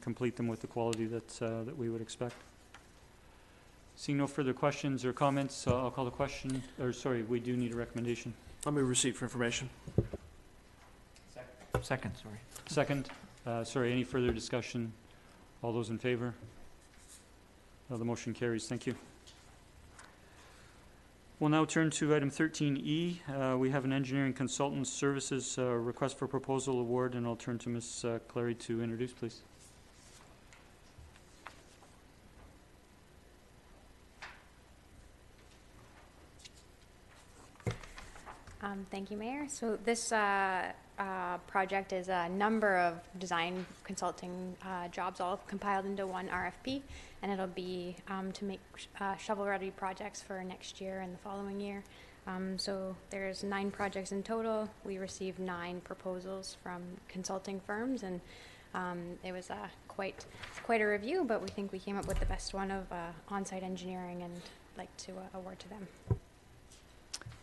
A: complete them with the quality that we would expect. Seeing no further questions or comments, I'll call the question, or sorry, we do need a recommendation.
B: I'll move receipt for information.
C: Second, sorry.
A: Second, sorry, any further discussion? All those in favor? The motion carries. Thank you. We'll now turn to item 13E. We have an engineering consultant services request for proposal award, and I'll turn to Ms. Clary to introduce, please.
K: Thank you, Mayor. So this project is a number of design consulting jobs all compiled into one RFP, and it'll be to make shovel-ready projects for next year and the following year. So there's 9 projects in total. We received 9 proposals from consulting firms, and it was quite a review, but we think we came up with the best one of on-site engineering, and like to award to them.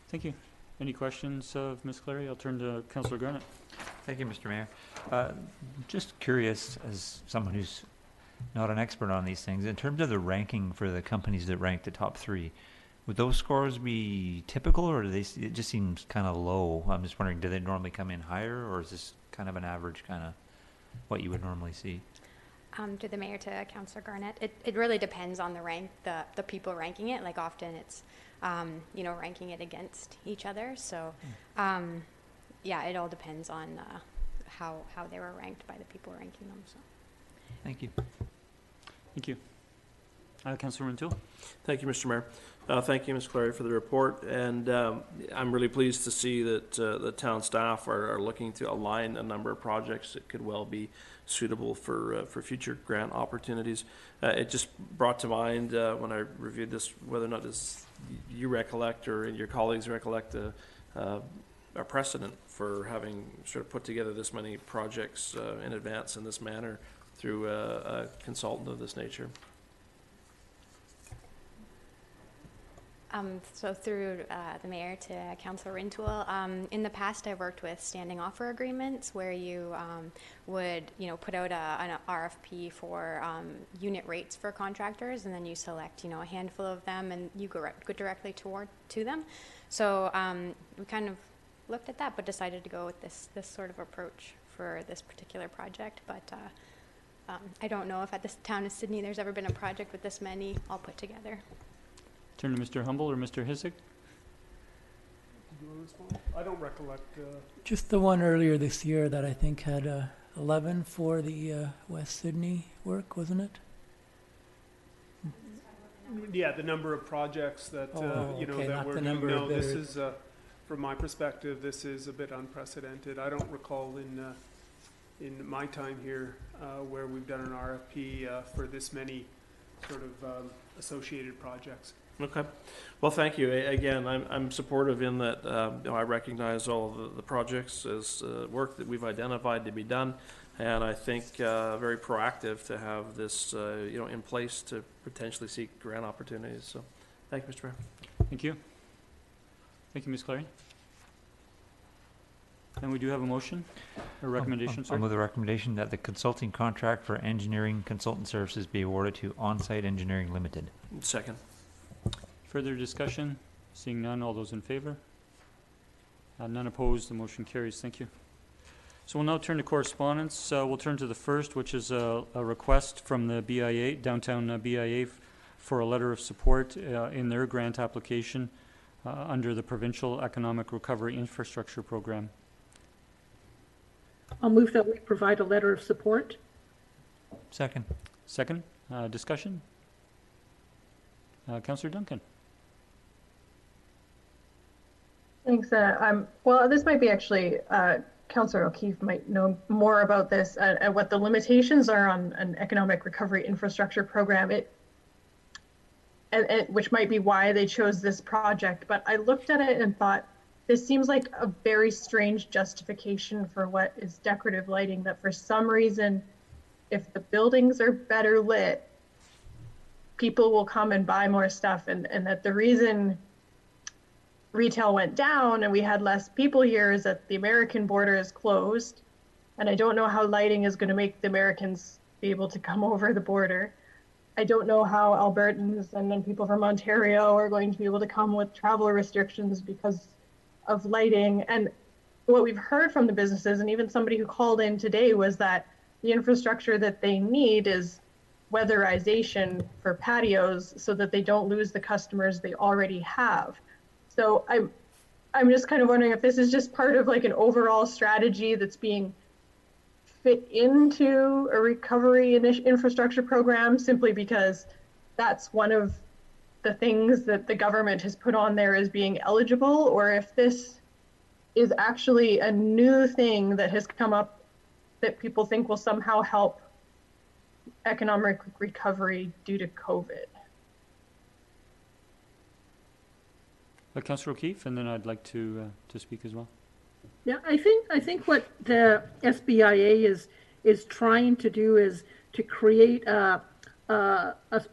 A: Thank you. Any questions of Ms. Clary? I'll turn to Councillor Garnett.
C: Thank you, Mr. Mayor. Just curious, as someone who's not an expert on these things, in terms of the ranking for the companies that rank the top 3, would those scores be typical, or do it just seems kind of low? I'm just wondering, do they normally come in higher, or is this kind of an average kind of what you would normally see?
K: To the Mayor, to Councillor Garnett, it really depends on the rank, the people ranking it. Like often it's you know, ranking it against each other. So, yeah, it all depends on how they were ranked by the people ranking them. So,
C: thank you.
A: Thank you. Councillor Rintoul.
B: Thank you, Mr. Mayor. Thank you, Ms. Clary, for the report. And I'm really pleased to see that the town staff are looking to align a number of projects that could well be suitable for future grant opportunities. It just brought to mind when I reviewed this, whether or not you recollect or your colleagues recollect a precedent for having sort of put together this many projects in advance in this manner through a consultant of this nature.
K: So through the Mayor to Councillor Rintoul, in the past I've worked with standing offer agreements where you would, you know, put out an RFP for unit rates for contractors, and then you select, you know, a handful of them, and you go directly to them. So we kind of looked at that, but decided to go with this sort of approach for this particular project. But I don't know if at this town of Sydney there's ever been a project with this many all put together.
A: Turn to Mr. Humble or Mr. Hisig.
L: I don't recollect.
J: Just the one earlier this year that I think had 11 for the West Sydney work, wasn't it?
L: Yeah, the number of projects that,
J: Oh,
L: you know,
J: okay,
L: that
J: not
L: we're
J: the
L: doing.
J: number
L: No,
J: of
L: this
J: bidder-
L: is, from my perspective, this is a bit unprecedented. I don't recall in my time here, where we've done an RFP, for this many sort of, associated projects.
B: Okay. Well, thank you. Again, I'm supportive in that, you know, I recognize all the projects as work that we've identified to be done. And I think very proactive to have this, you know, in place to potentially seek grant opportunities. So, thank you, Mr. Mayor.
A: Thank you. Thank you, Ms. Clary. And we do have a motion, a recommendation,
C: I'll
A: sorry.
C: move the recommendation that the consulting contract for engineering consultant services be awarded to On-Site Engineering Limited.
B: Second.
A: Further discussion? Seeing none, all those in favor? None opposed, the motion carries. Thank you. So we'll now turn to correspondence. We'll turn to the first, which is a request from the BIA, Downtown BIA, for a letter of support in their grant application under the Provincial Economic Recovery Infrastructure Program.
H: I'll move that we provide a letter of support.
C: Second.
A: Second, discussion? Councillor Duncan.
F: Thanks. Well, this might be actually, Councillor O'Keefe might know more about this and what the limitations are on an economic recovery infrastructure program. Which might be why they chose this project. But I looked at it and thought, this seems like a very strange justification for what is decorative lighting, that for some reason, if the buildings are better lit, people will come and buy more stuff, and that the reason retail went down and we had less people here is that the American border is closed. And I don't know how lighting is going to make the Americans be able to come over the border. I don't know how Albertans and then people from Ontario are going to be able to come with travel restrictions because of lighting. And what we've heard from the businesses, and even somebody who called in today, was that the infrastructure that they need is weatherization for patios so that they don't lose the customers they already have. So I'm just kind of wondering if this is just part of like an overall strategy that's being fit into a recovery infrastructure program, simply because that's one of the things that the government has put on there as being eligible, or if this is actually a new thing that has come up that people think will somehow help economic recovery due to COVID.
A: Councillor O'Keefe, and then I'd like to speak as well.
H: Yeah, I think what the SBIA is trying to do is to create a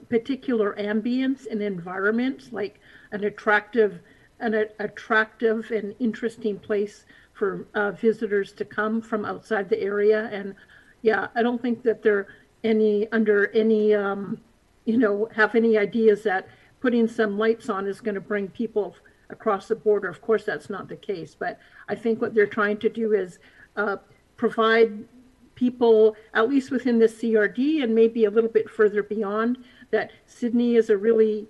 H: particular ambience and environment, like an attractive and interesting place for visitors to come from outside the area. And yeah, I don't think that they're have any ideas that putting some lights on is going to bring people across the border. Of course, that's not the case, but I think what they're trying to do is provide people, at least within the CRD and maybe a little bit further beyond, that Sydney is a really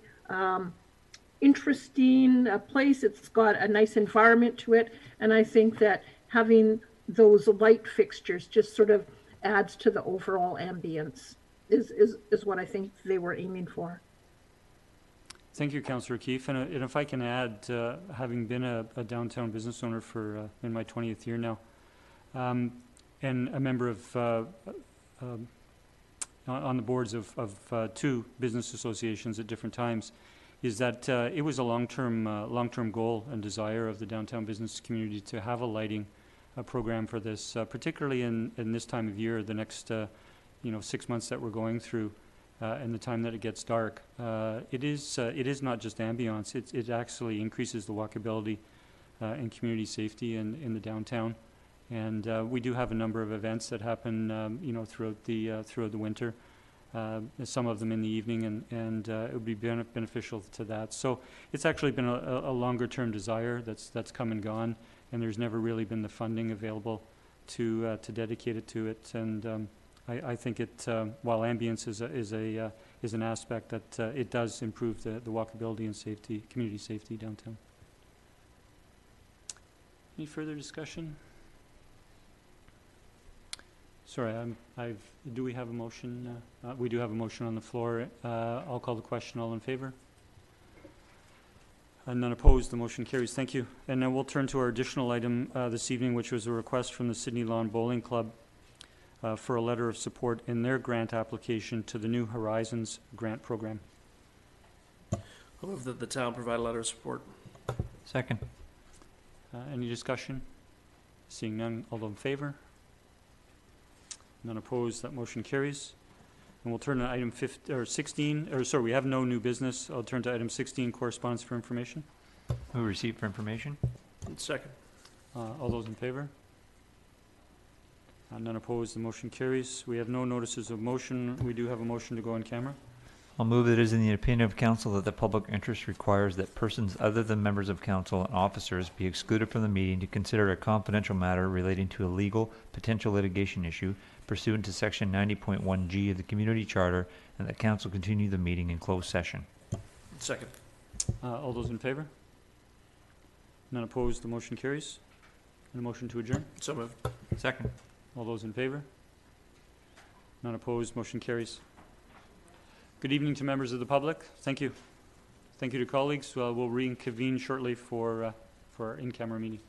H: interesting place. It's got a nice environment to it, and I think that having those light fixtures just sort of adds to the overall ambience is what I think they were aiming for.
A: Thank you, Councillor O'Keefe. And if I can add, having been a downtown business owner for in my 20th year now, and a member of on the boards of two business associations at different times, is that it was a long-term goal and desire of the downtown business community to have a lighting program for this, particularly in this time of year, the next 6 months that we're going through. And the time that it gets dark, it is not just ambiance. It actually increases the walkability and community safety in the downtown. And we do have a number of events that happen, throughout the winter. Some of them in the evening, and it would be beneficial to that. So it's actually been a longer-term desire that's come and gone, and there's never really been the funding available to dedicate it to it. And I think it, while ambience is an aspect that it does improve the walkability and safety, community safety downtown. Any further discussion? Sorry, do we have a motion? We do have a motion on the floor. I'll call the question. All in favor? And none opposed. The motion carries. Thank you. And now we'll turn to our additional item this evening, which was a request from the Sydney Lawn Bowling Club for a letter of support in their grant application to the New Horizons grant program.
B: I move that the town provide a letter of support.
C: Second.
A: Any discussion? Seeing none, all in favor? None opposed, that motion carries. And we'll turn to item 16, or sorry, we have no new business. I'll turn to item 16, correspondence for information.
C: Who received for information?
B: Second.
A: All those in favor? None opposed, the motion carries. We have no notices of motion. We do have a motion to go on camera.
C: I'll move that it is in the opinion of council that the public interest requires that persons other than members of council and officers be excluded from the meeting to consider a confidential matter relating to a legal potential litigation issue pursuant to section 90.1G of the community charter, and that council continue the meeting in closed session.
B: Second.
A: All those in favor? None opposed, the motion carries. And a motion to adjourn?
B: So moved.
C: Second.
A: All those in favor? None opposed, motion carries. Good evening to members of the public. Thank you. Thank you to colleagues. We'll reconvene shortly for our in-camera meeting.